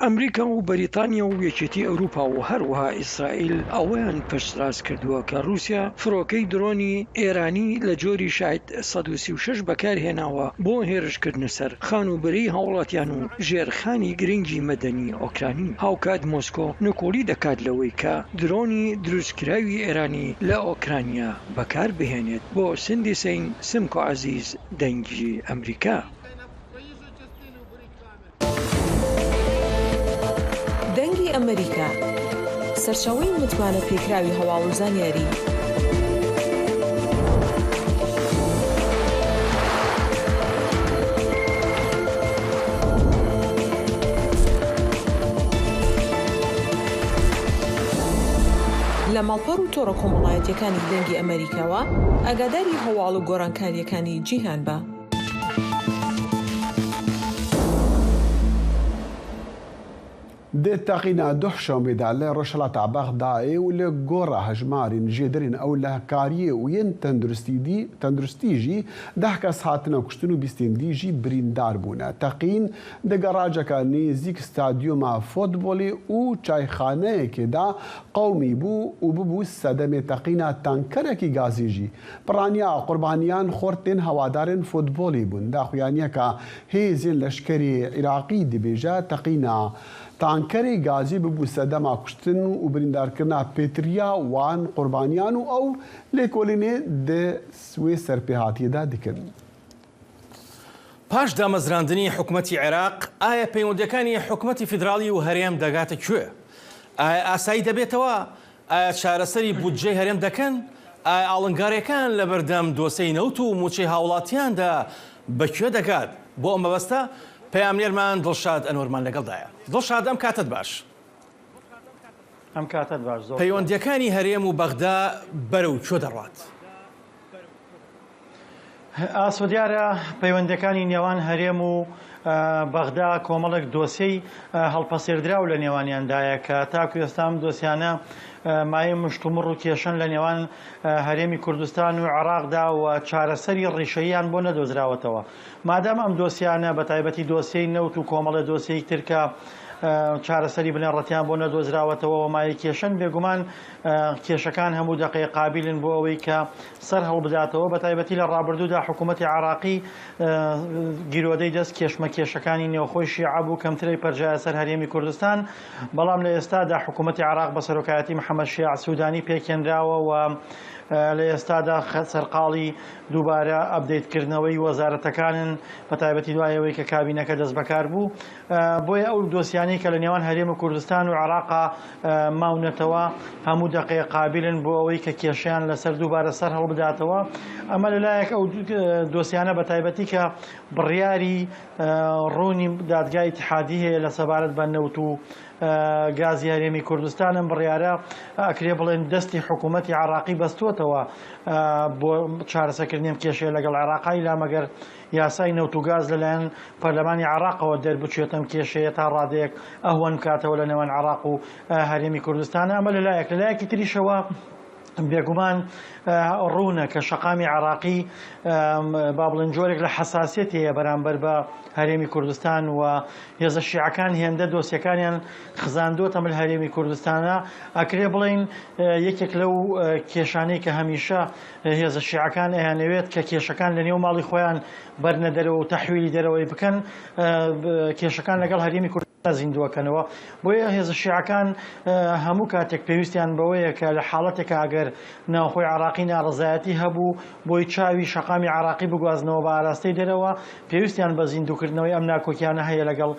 ئەمریکا و بەریتانیا و یەکێتی ئەوروپا و هەروەها ئیسرائیل ئەوەیان پشتڕاست کردووە کە رووسیا فڕۆکەی درۆنی ئێرانی لە جۆری شاید 136 بەکارهێناوە بۆ هێرشکردن سەر خانوبەری هاوڵاتیان و ژێرخانی گرنگی مەدەنی ئۆکرانی. هاوکات مۆسکۆ نکۆلی دەکات لەوەی کە درۆنی دروستکراوی ئێرانی لە ئۆکرانیا بەکار بهێنێت بۆ سندی سین سمکۆ عەزیز دەنگی ئەمریکا. دەنگی ئەمریکا سەرچاوەی متمانە پێکراوی هەواڵ و زانیاری لە ماڵپەڕ و تۆڕە کۆمەڵایەتیەکانی دەنگی ئەمریکاوە ئاگاداری هەواڵ و گۆڕانکاریەکانی جیهان بە. دێ تاقینا دوحشەمێدا لە ڕۆژهەڵاتە بەغدایê û li gora hejmarên jêderên ew li kariyê û yên tenduristî jî 10 kes hatine kuştin û bîstên dî jî birîndar bûne. Teqîn di geraceka nêzik stadyuma fotbolê û çayxaneyekê de qewmî bû û bibû sedemê teqîna tankerekî gazê jî. Piraniya qurbaniyan xortên hewadarên fotbolê bûn. Daxuyaniyeka hêzên leşkerê Iraqî dibêje teqîna تانکەری گازی ببوو سەدەما کوشتن و بریندارکردنا پێتریا وان قوربانیان و ئەو لێکۆڵینێ دە سوێ سەرپێهاتیەدا دکردن. پاش دامەزراندنی حکوومەتی عێراق ئایا پەیوەندیەکانی حکوومەتی فیدراڵی و هەرێم دەگاتە کوێ؟ ئایا ئاسایی دەبێتەوە؟ ئایا چارەسەری بودجەی هەرێم دەکەن؟ ئایا ئاڵنگارەکان لە بەردەم دۆسەی نەوت و موچەی هاوڵاتیاندا بەکوێ دەگات؟ بۆ ئەم مەبەستە پەیامنێرمان دڵشاد ئەنوەرمان لەگەڵدایە. دڵشاد ئەم کاتت باش. ئەم کاتت باش. پەیوەندیەکانی هەرێم و بەغدا بەرەو کوێ دەڕات؟ ئاسۆ دیارە پەیوەندیەکانی نێوان هەرێم و بەغدا کۆمەڵێک دۆسیەی هەڵپەسێردراو لە نێوانیاندایە کە تاکو ئێستام دۆسیانە مای مشتومڕ و کێشن لە نێوان هەرێمی کوردستان و عێراقدا و چارەسەری ڕیشەییان بۆ نەدۆزراوەتەوە. مادام ئەم دۆسیانە بە تایبەتی دۆسیەی نەوت و کۆمەڵە دۆسیەی ترکە چارەسەری بنێڕەتیان بۆ نەدۆزراوەتەوە و مای کێشن بێگومان کێشەکان هەموو دقی قابلن بۆ ئەوەی کە سەر هەڵبداتەوە بە تایبەتی لە ڕابردوودا حکوومەتی عێراقی گیرۆدەی دەست کێشمە کێشەکانی نێوخۆی شیعە بوو کەمترەی پەرژایە سەر هەرێمی کوردستان بەڵام لە ئێستادا حکوومەتی عێراق بە سەرۆکایەتی محەممەد شیع سوودانی پێکێنراوە و لە ئێستادا سەرقاڵی دووبارە ئەپدەیتکردنەوەی وەزارەتەکانن بە تایبەتی دوایەوەی کە کابینەکە دەست بەکار بوو بۆیە ئەو دۆسیانەی کە لە نێوان هەرێم و کوردستان و عێراقا ماونەتەوە هەموو دقی قابلن بۆ ئەوەی کە کێشیان لەسەر دووبارە سەر هەڵبداتەوە. ئەمە لەلایەک ئەو دۆسیانە بە تایبەتی کە بڕیاری ڕوونی دادگای اتحادی هەیە لە سەبارەت بە نەوت و گازی هەرێمی کوردستانم بڕیارە ئەکرێ بڵێن دەستی حکوومەتی عێراقی بەستوتەوە بۆ چارەسەرکردنی کێشەیە لەگەڵ عێراقی لامەگەر یاسای نەوت و گاز لەلایەن پەرلەمانی عێراقەوە دەربچێتم کێشەیە تا ڕادەیەک ئەهوەن کاتەوە لە نێوان عێراق و هەرێمی کوردستانە. ئەمە لەلایەکی تریشەوە بێگومان ڕوونە کە شەقامی عراقی با بڵێن جۆرێک لە حساسیەت هەیە بەرامبەر بە هەرێمی کوردستان و هێزە شیعەکان هێندە دۆسیەکانیان خزاندووەتە مل هەرێمی کوردستانە ئەکرێ بڵێن یەکێک لەو کێشانەی کە هەمیشە هێزە شیعەکان ئەیانەوێت کە کێشەکان لە نێو ماڵی خۆیان بەرنە دەرەوە و تەحویلی دەرەوەی بکەن کێشەکان لەگەڵ هەرێمی کوردستان زیندووەکەنەوە بۆیە هێزە شیعەکان هەموو کاتێک پێویستیان بەوەیە کە لە حاڵەتێکە ئەگەر ناوخۆی عراقی ناڕزایەتی هەبوو بۆی چاوی شەقامی عراقی بگوازنەوە بە ئاراستەی دەرەوە پێویستیان بە زیندووکردنەوەی ئەم ناکۆکیانە هەیە لەگەڵ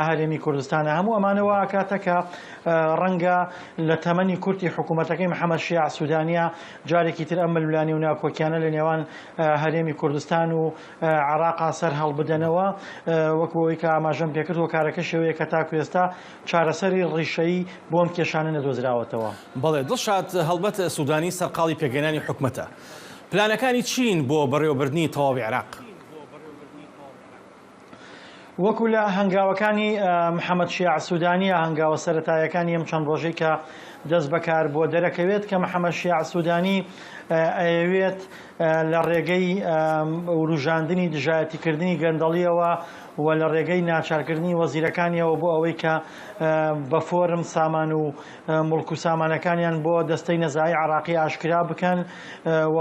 هەرێمی کوردستانە هەموو ئەمانەوە کاتەکە ڕەنگە لە تەمەنی کورتی حکوومەتەکەی محەممەد شیع سوودانیا جارێکی تر ئەم ملولانی و ناکۆکیانە لە نێوان هەرێمی کوردستان و عراقا سەر هەڵبدەنەوە وەکەوەی کە ئاماژەم پێکرد و کارەکە شێوەیە کە تاکو ئێستا چارەسەری ڕیشەیی بۆم کێشانە نەدۆزراوەتەوە. بەڵێ دڵشاد هەڵبەت سوودانی سەرقاڵی پێگەێنانی حکومەتە پلانەکانی چین بۆ بەڕێوەبردنی تەواوی عێراق وەکو لە هەنگاوەکانی محەممەد شیع سوودانیە هەنگاوە سەرەتایەکانی ئەم چەند ڕۆژەی کە دەست بەکار بۆ دەرەکەوێت کە محەممەد شیع سوودانی ئەوێت لە ڕێگەی وروژاندنی دژایەتیکردنی گەندەڵیەوە و لە ڕێگەی ناچارکردنی وەزیرەکانیەوە بۆ ئەوەی کە بە فۆرم سامان و مڵک و سامانەکانیان بۆ دەستەی نەزایی عراقی ئاشکرا بکەن و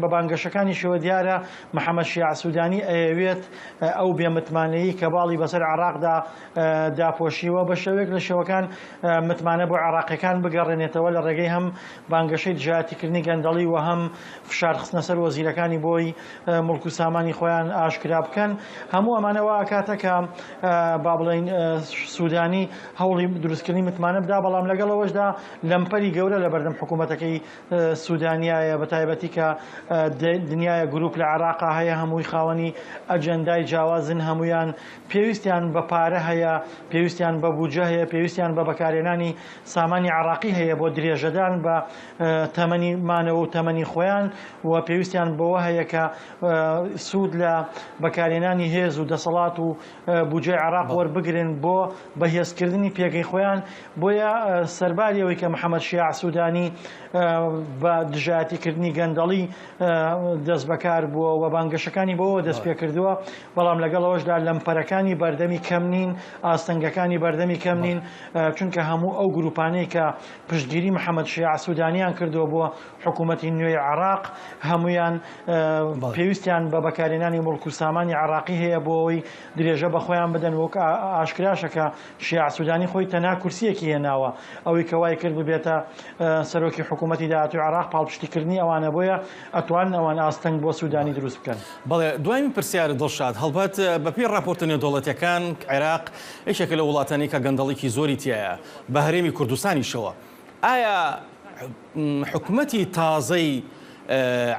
بە بانگەشەکانی شێوە دیارە محەممەد شیع سوودانی ئەوێت ئەو بێمتمانەیی کە باڵی بەسەر عراقدا داپۆشیوە بە شێوەیەک لە شێوەکان متمانە بۆ عراقیەکان بگەڕێنێتەوە لە ڕێگەی هەم بانگەشەی دژایەتیکردنی گەندەڵی و هەم فشار خستنە سەر وەزیرەکانی بۆی مڵک و سامانی خۆیان ئاشکرا بکەن هەموو ئەمانەوە کاتەکە با بڵێن سوودانی هەوڵی دروستکردنی متمانە بدا بەڵام لەگەڵەوەشدا لەمپەری گەورە لە بەردەم حکوومەتەکەی سوودانیایە بە تایبەتی کە دنیای گروپ لە عراقا هەیە هەمووی خاوەنی ئەجەندای جیاوازن هەمویان پێویستیان بە پارە هەیە پێویستیان بە بوجە هەیە پێویستیان بە بەکارێنانی سامانی عراقی هەیە بۆ درێژەدان بە تەمەنی مانەوە و تەمەنی خۆیان و پێویستیان بەوە هەیە کە سوود لە بەکارێنانی هێز و دەسەڵات و بودجەی عراق وەربگرن بۆ بەهێزکردنی پێگەی خۆیان بۆیە سەرباریەوەی کە محەممەد شیع سوودانی بە دژایەتیکردنی گەندەڵی دەست بەکار بووە و بانگەشەکانی بۆەوە دەست پێ کردووە بەڵام لەگەڵەوەشدا لەمپەرەکانی بەردەمی کەم نین ئاستەنگەکانی بەردەمی کەم نین چونکە هەموو ئەو گروپانەی کە پشتگیری محەممەد شیع سوودانیان کردووە بۆ حکوومەتی نوێی عراق هەمویان پێویستیان بە بەکارێنانی مڵک و سامانی عراقی هەیە بۆ ئەوەی درێژە بە خۆیان بدەن وەک ئاشکراشەکە شیع سوودانی خۆی تەنها کورسیەکی هێناوە ئەوەی کە وای کرد ببێتە سەرۆکی حکوومەتی داهاتووی عراق پاڵپشتیکردنی ئەوانە بۆیە ئەتوان ئەوان ئاستەنگ بۆ سوودانی دروست بکەن. بەڵێ دوایین پرسیارە دڵشاد هەڵبەت بەپێی راپۆرتە نێودەوڵەتیەکان عێراق یەکێکە لە وڵاتانی کە گەندەڵێکی زۆری تایە بە هەرێمی کوردستانیشەوە ئایا حکوومەتی تازەی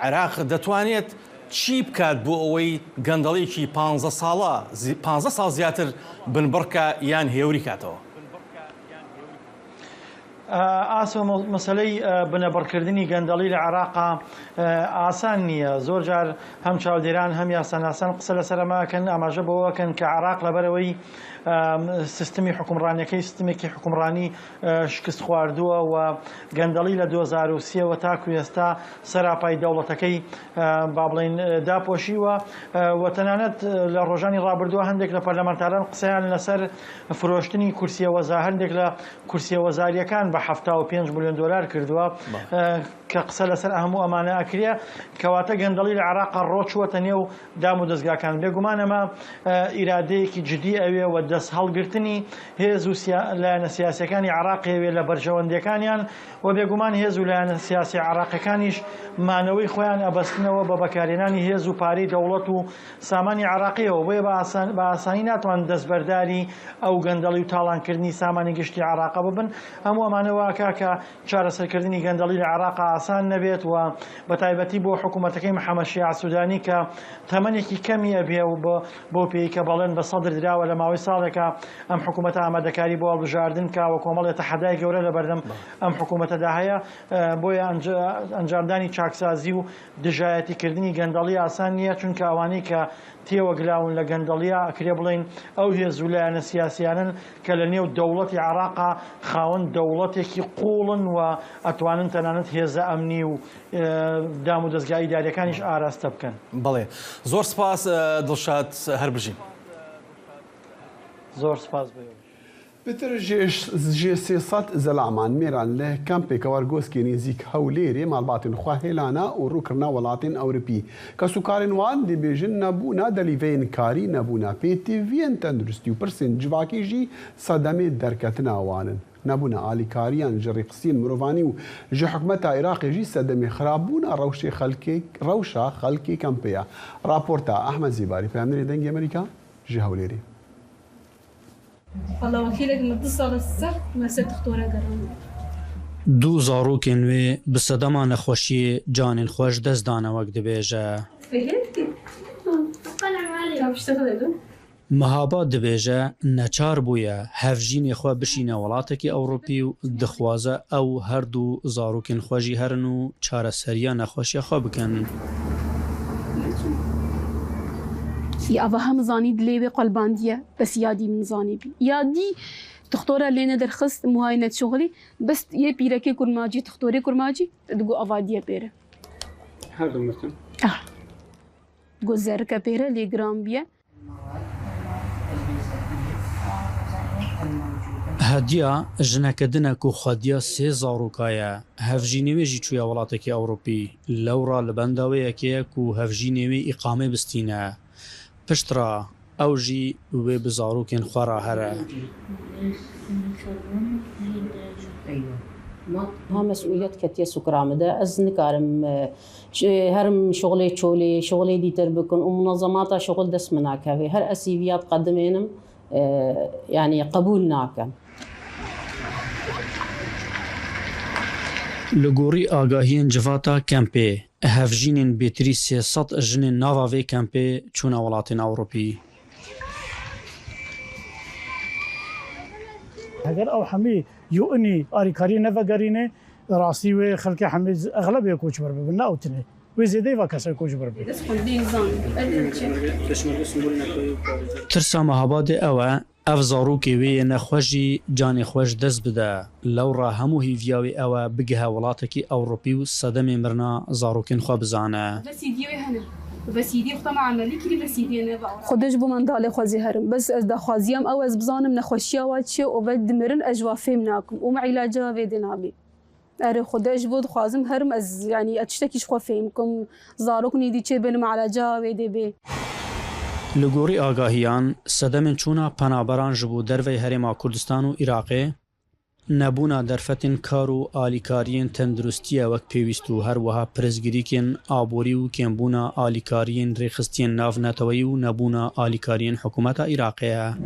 عێراق دەتوانێت چی بکات بۆ ئەوەی گەندەڵێکی 15 ساڵ زیاتر بنبڕکە یان هێوری کاتەوە؟ ئاسۆ مەسەلەی بنەبڕکردنی گەندەڵی لە عێراقا ئاسان نییە زۆر جار هەم چاودێران هەم یاساناسان قسە لەسەر ئەماکەن ئاماژە بەوەکەن کە عێراق لەبەرەوەی سیستمی حکومڕانیەکەی سیستمێکی حکومڕانی شکست خواردووە و گەندەڵی لە 2030ەوە تاکو ئێستا سەراپای دەوڵەتەکەی با بڵێن داپۆشیوە و تەنانەت لە ڕۆژانی ڕابردووە هەندێک لە پەرلەمانتاران قسەیان لەسەر فرۆشتنی کورسیە وەزا هەندێک لە کورسیە وەزاریەکان بە 75 ملیۆن دلار کردووە کە قسە لەسەر هەموو ئەمانە ئەکرێ کەواتە گەندەڵی لە عێراق ڕۆچووەتە نێو دام و دەستگاکان بێگومان ئەمە ئیرادەیەکی جدی ئەوێ و دەست هەڵگرتنی هێز و لایەنە سیاسیەکانی عێراقیەوێ لە بەرژەوەندەکانیان و بێگومان هێز و لایەنە سیاسی عێراقیەکانیش مانەوەی خۆیان ئەبەستنەوە بە بەکارێنانی هێز و پارەی دەوڵەت و سامانی عێراقیەوە بۆیە بە ئاسانی ناتوان دەستبەرداری ئەو گەندەڵی و تاڵانکردنی سامانی گشتی عێراق ببن هەموو ئەمانەوە کاکە چارەسەرکردنی گەندەڵی لە عێراق ئاسان نەبێت و بە تایبەتی بۆ حکوومەتەکەی محەممەد شیع سوودانی کە تەمەنێکی کەمی ئەبێ و بۆ پێی کە بەڵێن بە سەدر دراوە لە ماوەی ساڵێکە ئەم حکوومەتە ئامادەکاری بۆ هەڵبژاردن کاوە کۆمەڵێتە حەدای گەورە لە بەردەم ئەم حکوومەتەدا هەیە بۆیە ئەنجامدانی چاکسازی و دژایەتیکردنی گەندەڵی ئاسان نییە چونکە ئەوانەی کە تێوەگلاون لە گەندەڵیە ئەکرێ بڵین ئەو هێز و لایەنە سیاسیانن کە لە نێو دەوڵەتی عێراقا خاوەن دەوڵەت وڵاتێکی قوڵن و ئەتوانن تەنانەت هێزە ئەمنی و دام و دەستگای ئیداریەکانیش ئاراستە بکەن. بەڵێ زۆر سپاس دڵشاد هەربژین. زۆر سپاس بێ. بتر جي سياسات زلعمان ميران له كامبي كوارغوسكي نيزيك هوليري مالباتن خواهيلانا وروكرنا ولاتن أوروبي كسوكارن وان دي بيجن نبونا دليفين كاري نبونا بيتي فين تندرستيو برسن جواكي جي صدمي دركتنا وانن نبونا آلي كاريان جري قسين مروفاني وجي حكمتا عراقي جي صدمي خرابونا روشا خلكي كامبيا رابورتا أحمد زيباري فهمني دنجي أمريكا جي هوليري والله وكيلك متصل السر ما ستختورها قررنا دو زاروکن و بصدما نخوشی جان خوش دست دانه وقت دبیجه مهابا دبیجه نچار بویا هفجین خو بشینه ولاتکی اوروپی و دخوازه او هر دو زاروکن خوشی هرنو چار سریا نخوشی خو بکن يا هم زاني دليبي قلباندية بس يادي من زاني بي يادي تختورها لينا درخص مهاينة شغلي بس يه بيركي كرماجي تختوري كرماجي تقو أفادية بيرة هردو مثل تقو زركة بيرة لي جرام بيه هدیا جنک دنکو خدیا سه زاروکایه هفجینوی چویا ولاتکی اوروپی لورا لبنداوی که کو هفجینوی اقامه بستینه پشترا اوجی و بزاروکن خورا هره ها مسؤوليات كتير سكرام ده از نكارم هرم شغلي ديتر بكون ومنظمات شغل دس مناكه هر اسيفيات قدمينم يعني قبول ناكم لگوری آگاهین جواتا کمپی هفجینین بیتری 300 جنین ناواوی کمپی چون ولاتین اوروپی اگر او حمی یونی آریکاری نفگرینه راستی و خلک حمی اغلب کوچ بر ببن اوتنه و زیده و کسر کوچ بر ببن ترسا مهاباد اوه اف زاروکی وی نخوشی جان خوش دست بده لورا همو هیویاوی اوه بگه ولاتکی اوروپی و صدم مرنا زاروکین خواه بزانه بس يدي وقت مع عملي كلي بس يدي أنا بقى خدش بمن دالي خوازي هرم بس از دخوازيام أو از بزانم نخوشيا واتشي وبد مرن أجوافي مناكم ومع علاجها في دنابي أري خدش بود خوازم هرم از يعني أتشتكيش خوافيمكم زاروك نيدي تشي بين مع علاجها في دي بي لگوری آگاهیان صدمن چونا پنابران جبو دروی هرما کردستان و عراقی نبونا درفتن کارو آلیکارین تندرستیه وقت پیوستو هر وها پرزگریکن آبوری و کمبونا آلیکارین ریخستین ناف نتوی و نبونا آلیکارین حکومت عراقیه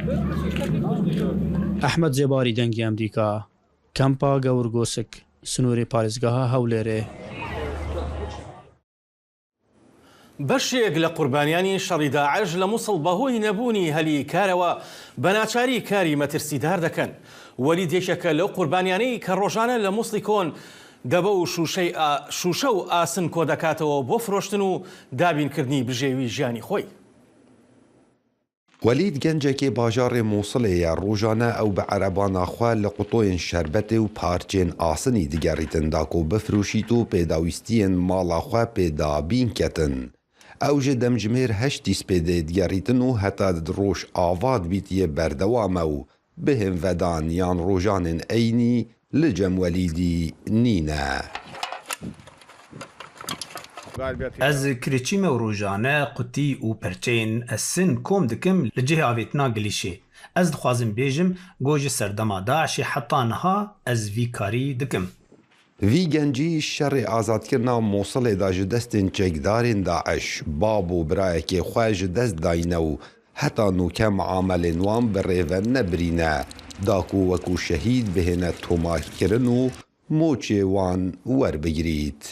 احمد زباری دنگی امریکا کمپا گورگوسک سنوری پارزگاه هولره بەشێک لە قوربانیانی شەڕی داعش لە مووسڵ بەهۆی نەبوونی هەلی کارەوە بەناچاری کاری مەترسیدار دەکەن وەلی دێشەکە لەو قوربانیانەی کە ڕۆژانە لە مووسڵی کۆن دەبە و شوشە و ئاسن کۆ دەکاتەوە بۆ فرۆشتن و دابینکردنی بژێوی ژیانی خۆی ولید گەنجێکی باژارێ مووسڵەیە ڕۆژانە ئەو بە عەرەبانەخوا لە قوتۆیان شەربەتێ و پارچێن ئاسنی دیگەڕیتنداک و بفرۆشیت و پێداویستیان ماڵاخوا پێدا بینکەتن ئەو ژە دەمجمێر هەشتی سپێدێ دیگەڕیتن و هەتا ڕۆژ ئاوات بیتیە بەردەوامە و بهێنڤەدان یان ڕۆژانên ئەینی لە جەم وەلیدی نینە از کریچیم و روزانه قوتی و پرچین السن کوم دکم لجه آویتنا گلیشه از دخوازم بیجم گوج سردما داعشی حتی نها از وی کاری دکم وی گەنجی شەڕێ ئازادکردنا مووسڵێدا ji destên çekdarên Daeş bab û birayekê xwe ji dest dayîne û heta nûke muamelên wan bi rêve nebirîne da ku wekû şehîd bihêne tomarkirin û moçê wan werbigirît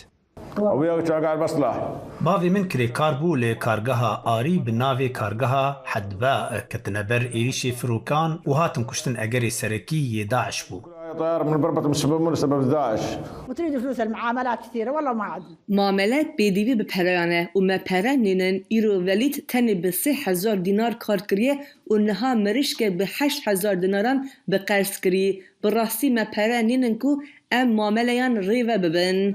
باوی من کری کار بو لی کارگاها آری به ناوی کارگاها حدبا کتنبر ایریش فروکان و هاتن کشتن اگری سرکی یه داعش بو طيارة من بربط مسبب لسبب داعش وتريد فلوس المعاملات كثيرة والله ما عندنا معاملات بدیوی بپرانه و مپرانینن ایرو ولید تنی به 3000 دینار کار کریه و نها مرش که به 8000 دینارم به قرض کری براستی مپرانینن کو ام معاملیان ریوه ببن.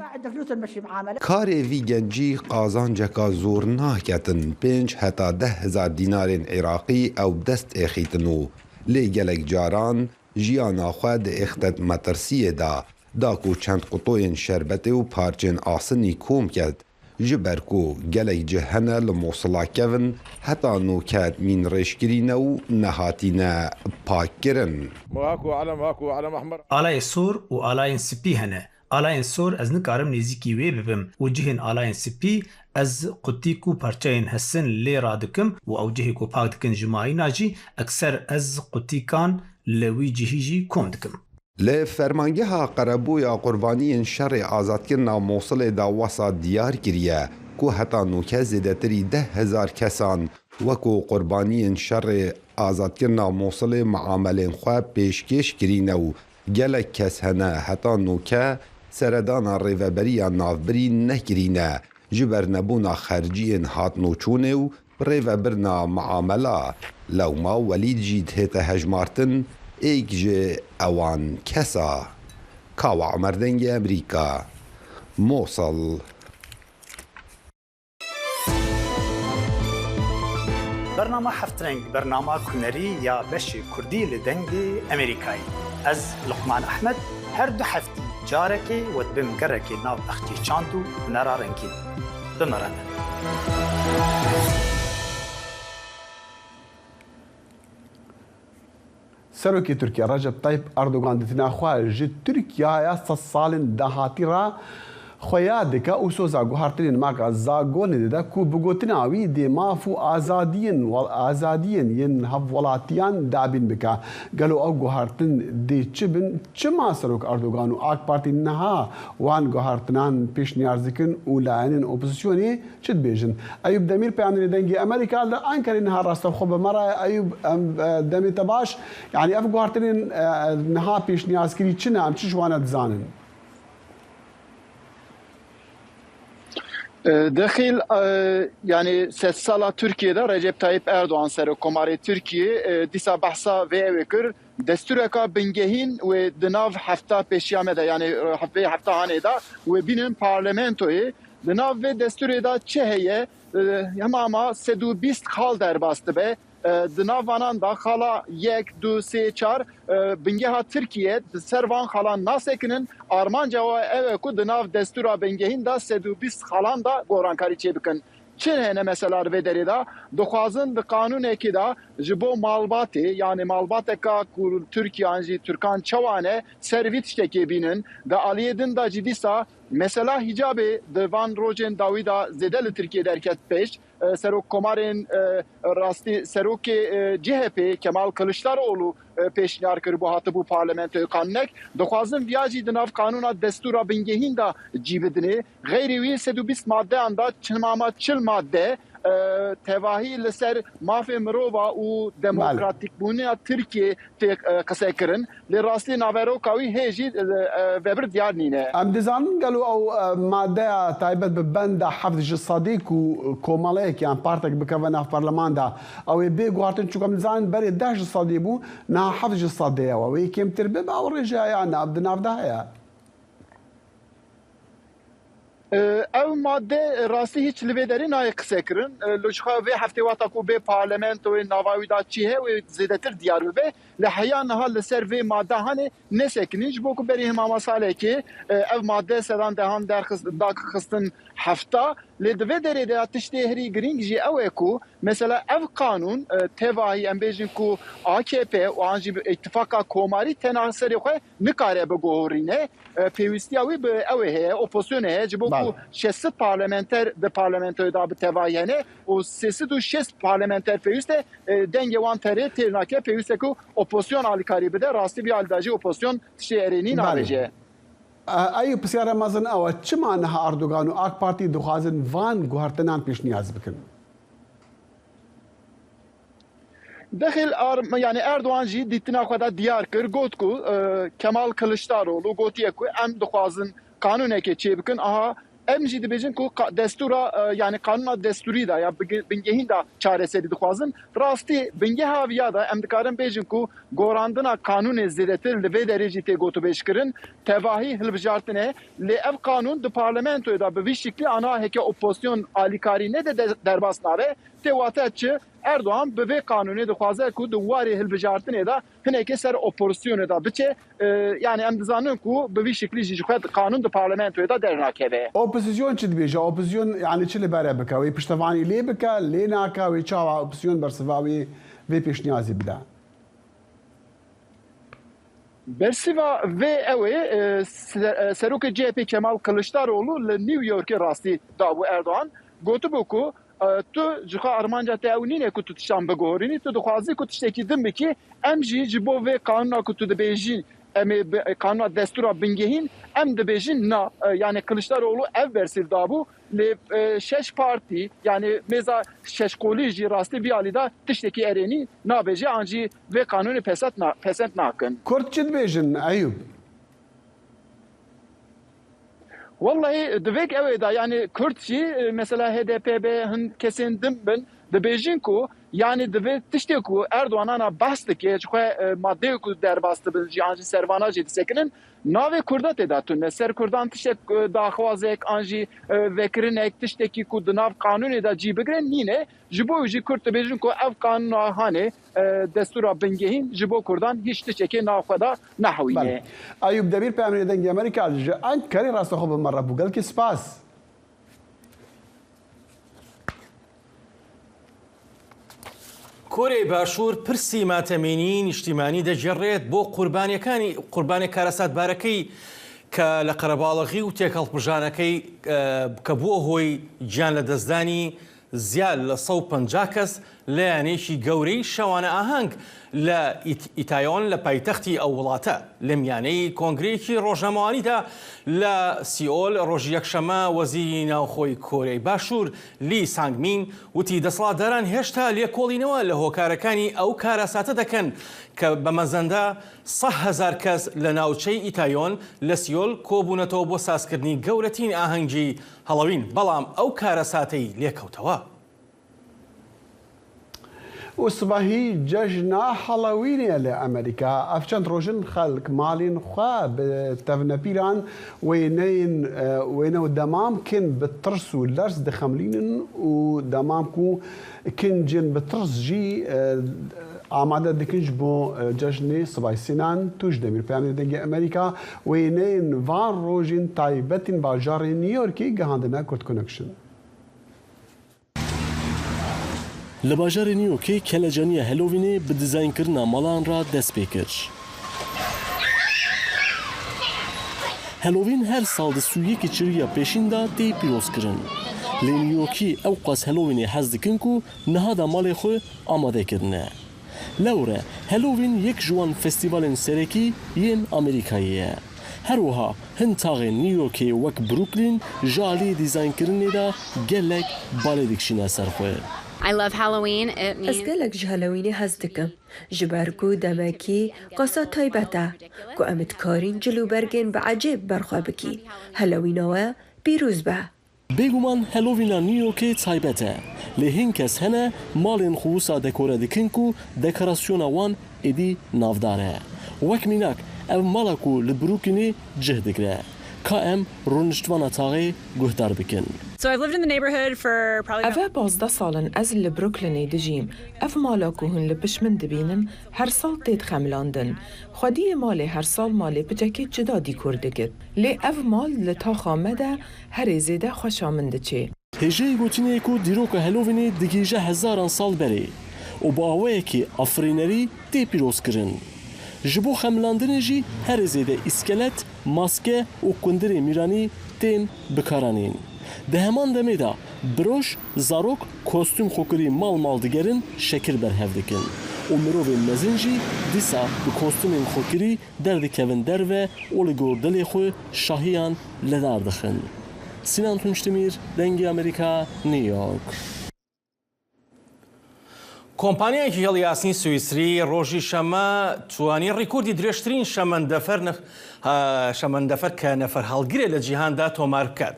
کاری وی گنجی قازانجکا زور ناکتن 5 حتی 10,000 دینار عراقی او دست اخیتنو لی گلک جاران جیانا خواه ده اختت مترسیه دا کو چند قطوین شربت و پارچین آسنی کوم کرد جبر کو گلک جهنه لموصلا کون حتی نوکت مین رشگرینه و نهاتینه پاک کرن هاكو علم احمر آلای سور و آلای سپی هنه آلاین سور از نکارم نزیکی وی ببم و جهن آلاین سپی از قطی کو پرچین حسن لی رادکم و او جهی کو پاک دکن جماعی ناجی اکثر از قطی کان لوی جهیجی کم دکم. لی فرمانگه ها قربو یا قربانی شر آزاد کرنا موصل دا وسا دیار کریه کو حتی نوکه زیدتری 10,000 کسان وکو قربانی شر آزاد کرنا موصل معاملین خواه پیشکش کرینه و گلک کس هنه حتی نوکه سردانا ریوبری نافبری نکرینه جبر نبونا خرجین هات نوچونه و ریوبرنا معامله لو ما ولید جید هیتا هجمارتن ایک جه اوان کسا کاوا عمردنگ امریکا موصل برنامه هفترنگ برنامه کنری یا بشی کردی لدنگ امریکایی از لقمان احمد هر دو هفتی جارکی و دبم گرکی ناو اختی چاندو نرارنگین بمرانه سەرۆکی تورکیا ڕەجەب تایب ئەردۆغان دتناخوا ji Tirkiyaya sed salên dahatî re xweya dike û soza guhartinên maka Zagonê dide ku bi gotina wî dê maf û azadiyên yên hevwelatiyan dabîn bike. Gelo ew guhartin dê çi bin? Çima Serok Erdogan û AK Partî niha wan guhartinan pêşniyaz dikin û layenên opozisyonê çi dibêjin? Eyûb Demîr peyamnên dengê Amerîka li Enkerê niha rastevxwe bi me re Eyûb demê te baş. Yani ev guhartinên niha pêşniyazkirî çi ne? Em çi ji wan dizanin? دخیل yani سه سالا Türkiye'de Recep Tayyip Erdoğan serokkomarê Türkiye dîsa behsa vê ew kir destureka bingehîn ve di nav hefta pêşiya de yani vê hefta hanê da ve bînin parlamentoyê di nav vê desturê da çi heye hemama 120 xal derbas dibe di nav vanan da xala 1, 2, 3, 4 bingeha Tirkiye di ser van xalan nasekinin armanca ve ev ku di nav destura bingehîn da 120 xalan da gorankarî çê bikin. Çi hene mesela vê derê da dixwazin di qanûnekê da ji bo malbatê yani malbateka ku Tirkiyan jî Türkan çawane ser vî tiştekê bînin di aliyê din da jî dîsa mesela hicabê di van rojên dawî da zêde li Tirkiye derket pêş serokkomarên rastî serokê CHP Kemal Kılıçdaroğlu pêşniyar kir bu hatibû parlamentoya kanûnek dixwazin viya jî di nav qanûna destûra bingehîn da cî bidinê xeyrî wî 120 maddeyan da çilmama çil madde tevahî li ser mafê mirova û demokratîkbûniya Tirkiye tê qise kirin lê rastî naveroka wî hê jî vebir diyar nîne. Em dizanin gelo ew maddeya taybet bi benda heft ji sedî ku komaleyekî yan partek bikeve nav parleman da ew ê bê guhartin çûk em dizanin berê 10 ji sedî bû niha heft ji sedê ye wê kêmtir bibe ew rêjeya yan ev di nav de heye. Ev madde rastî hiç li vê derê nayê qise kirin. Lojika vê heftê wata ku bê parlamentoyê nava wî da çî heye wê zêdetir diyar bibe li heya niha li ser vê madde hanê nesekinin ji bo ku berî hemama salekê ev madde sedan dehan daxistin hefta lê di vê derê de tiştê herî girîng jî ew e ku mesela ev kanûn tevahî em bêjin ku AKP û an jî îttifaka komarî tena serê xwe nikare biguhorîne pêwîstiya wî bi ew ê heye opozisyonê heye ji bo ku 600 parlamenter di parlamentoyê da bi tevahî hene û 306 parlamenter pêwîst e dengê wan terê têr nake pêwîst e ku opozisyon alîkarî bide rastî vî alî da jî opozisyon tiştê erênî nabêje. Eyûb pisyara mezin ew e çima niha Erdogan û AK Partî dixwazin van guhartinan pêşniyaz bikin? داخل يعني اردوان جی دیتنا خدا دیار کر گوت کو کمال کلشداروğlu گوتیه کو ام دخوازن قانونه که چی بکن aha ام جی دبیجن کو دستورا yani kanuna desturi da ya bingehin da çareseri dixwazin rastî binge haviya da em dikarin bêjin ku gorandina kanûnê zêdetir li vê derêjî tê gotûbêjkirin tevahî hilbijartinê lê ev kanûn di parlamentoyê da bi vî şiklî ana heke opozisyon alîkarî ne de derbas nabe tê wate çi Erdoğan bi vê kanûnê dixwaze ku di warê hilbijartinê da hinekê ser opozisyonê da biçe yani em dizanin ku bi vî şiklî jî ji xwe kanûn di parlamentoyê da dernakeve. Opozisyon çi dibêje opozisyon yani çi li bere bike wê piştevanî lê bike lê nake wê çawa opozisyon bersiva wê vê pêşniyazî bide. Bersiva ve ew serokê CHP Kemal Kılıçdaroğlu li New Yorkê rastî dabû Erdoğan gotibû ku tu ji xwe armanca te ew nîne ku tu tiştan bigorînî tu dixwazî ku tiştekî din bikî em jî ji bo vê kanûna ku tu dibêjî em ê kanûna destûra bingehîn em dibêjin na yani Kılıçdaroğlu ev bersiv dabû lê şeş partî yani mêza şeşkolî jî rastî vî alî da tiştekî erênî nabêje an jî vê kanûnê pesend nakin. Kurd çi dibêjin Eyûb? Vallahi divek ev da yani Kürtçi mesela HDP be hin kesin bin dibêjin ku yani divê tiştê ku Erdoğan'a bahs dike ji xwe madde ku derbastı bin jî an jî servana jî disekirin navê Kurda tê da tune ser Kurdan tiştek daxwazek an jî vekirinek tiştekî ku di nav kanûnê da cî bigirin nîne ji bo jî Kurd dibêjin ku ev kanûna hanê destûra bingehîn ji bo Kurdan hiç tiştekê nav xwe da nehewîne. Eyûb Debîr Peyamînê dengê Amerîka ji Enkerê rastexwe bi me re bû gelekî spas. کۆرەی باشوور پرسی ماتەمێنی نیشتیمانی دەجێڕێت بۆ قوربانی کارەساتبارەکەی کە لە قەرەباڵغی و تێکەڵبژانەکەی کە بووە هۆی گیان لە دەستدانی زیاد لە 150 کەس لە یانێکی گەورەی شەوانە ئاهەنگ لە ئیتایۆن لە پایتەختی ئەو وڵاتە لە میانەی کۆنگرەیەکی ڕۆژنامەوانیدا لە سیئۆل ڕۆژی یەکشەمە وەزیری ناوخۆی کۆرەی باشوور لی سانگمین وتی دەسەڵاتداران هێشتا لێکۆڵینەوە لە هۆکارەکانی ئەو کارەساتە دەکەن کە بە مەزەندە 100,000 کەس لە ناوچەی ئیتایۆن لە سیۆل کۆبوونەتەوە بۆ سازکردنی گەورەترین ئاهەنگی هەڵەوین بەڵام ئەو کارەساتەی لێکەوتەوە. وسباهی جژنا هەڵەوینێ لە ئەمریکا ئەف چەند ڕۆژن خەڵک ماڵین خوا تەڤنە پیران وێنە و دەمام کن بترس و لەرز دەخەملینن و دەمام و کنجن بترس ژی ئامادە دکنج بۆ جەژنێ سبای سینان توش دەمیر پەیامی دەنگی ئەمریکا وێنەین ڤان ڕۆژین تایبەتین باژارێ نیویۆرکی گەهاندنە کورد کۆنەکشن. لە باژارێ نیویۆرکê kelejaniya Halloweenê bi dîzaynkirina malan ra dest pê kir. Halloween her sal di sûyekî çiriya pêşîn da tê pîrozkirin. Lê Nîwyorkî ew qas Halloweenê hez dikin ku nihada malê xwe amade kirine. Lewre Halloween yek ji wan festîvalên serekî yên Amerîkayê ye. Her wiha hin taxên Nîwyorkê wek Brooklyn ji aliyê dîzaynkirinê da gelek balê dikişîne ser xwe. I love Halloween. Ez gelek ji Halloweenê hez dikim. Ji ber ku demekî qasa taybet e ku em dikarîn cilûbergên biecêb berxwe bikîn. Halloweenê we pîrûz be. Bêguman Halloweena New Yorkê taybet e. Lê hin kes hene malên xwe wisa dekore dikin ku dekorasyona wan êdî navdar e. Wek mînak ev mala ku li Brooklynê cih digre. Ka em rûniştvana taxê guhdar bikin. So I've lived in the neighborhood for probably Ev 12 salin ez li Brooklynê dijîm. Ev mala ku hûn li piş min dibînin her sal tê dixemlandin. Xwediyê malê her sal malê pitekê cida dîkor dikir. Lê ev mal li taxa me de herê zêde xweşa min diçe. Hêjeyê gotinê ku dîroka Halloweenê digîje hezaran sal berê û bi awayekî afrînerî tê pîrozkirin. Ji bo xemlandinê jî herê zêde îskelet, maske û kundirê mîranî tên bikaranîn. Di heman demê da biroj, zarok, kostüm xwekirî mal digerin şekil berhev dikin. û mirovên mezin jî dîsa bi kostûmên xwekirî derdikevin derve û li gor dilê xwe şahiyan ledar dixin. Sinan Tunçdemîr, Dengê Amerîka, New York. کۆمپانیایەکی هێڵی یاسنی سویسری ڕۆژی شەمە توانی ڕیکۆردی درێژترین شەمەندەفەر کە نەفەر هەڵگرێ لە جیهاندا تۆمار بکات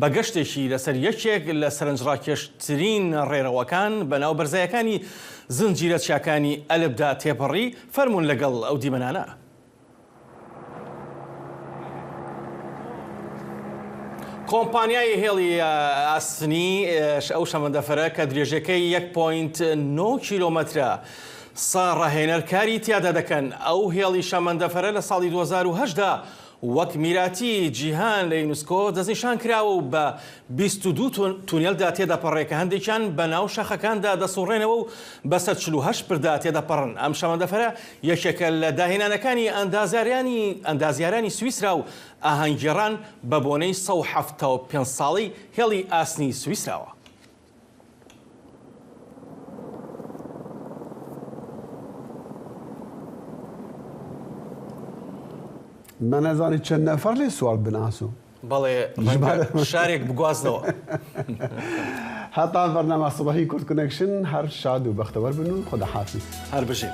بە گەشتێکی لەسەر یەکێک لە سەرنجڕاکێشترین ڕێڕەوەکان بەناو بەرزایەکانی زنجیرە چیاکانی ئەلبدا تێپەڕی فەرمونون لەگەڵ ئەو دیمەنانە. کۆمپانیای هێڵی ئاسنی ئەو شەمەندەفەرە کە درێژەکەی 1.9 کیلۆمەترە ڕاهێنەرکاری تیادا دەکەن. ئەو هێڵی شەمەندەفەرە لە ساڵی 2010دا وەک میراتی جیهان لە یونسکۆ دەستنیشان کراوە و بە 22 تونێلدا تێدەپەڕێکە هەندێکیان بە ناو شاخەکاندا دەسوڕێنەوە و بەسەر 48 پردا تێدەپەڕن. ئەم شەمەندەفەرە یەکێکە لە داهێنانەکانی ئەندازیارانی سویسرا و ئاهەنگگێڕان بە بۆنەی 175 ساڵی هێڵی ئاسنی سویسراوە. من نەزانی چەند نەفەر لێ سوال بناسو بەڵێ شارێک بگوازنەوە. هەتا بەرنامە سوبحی کورد کنەکشن هەر شاد و بەختەوەر بن و خودەحافیز. هەر بژێ.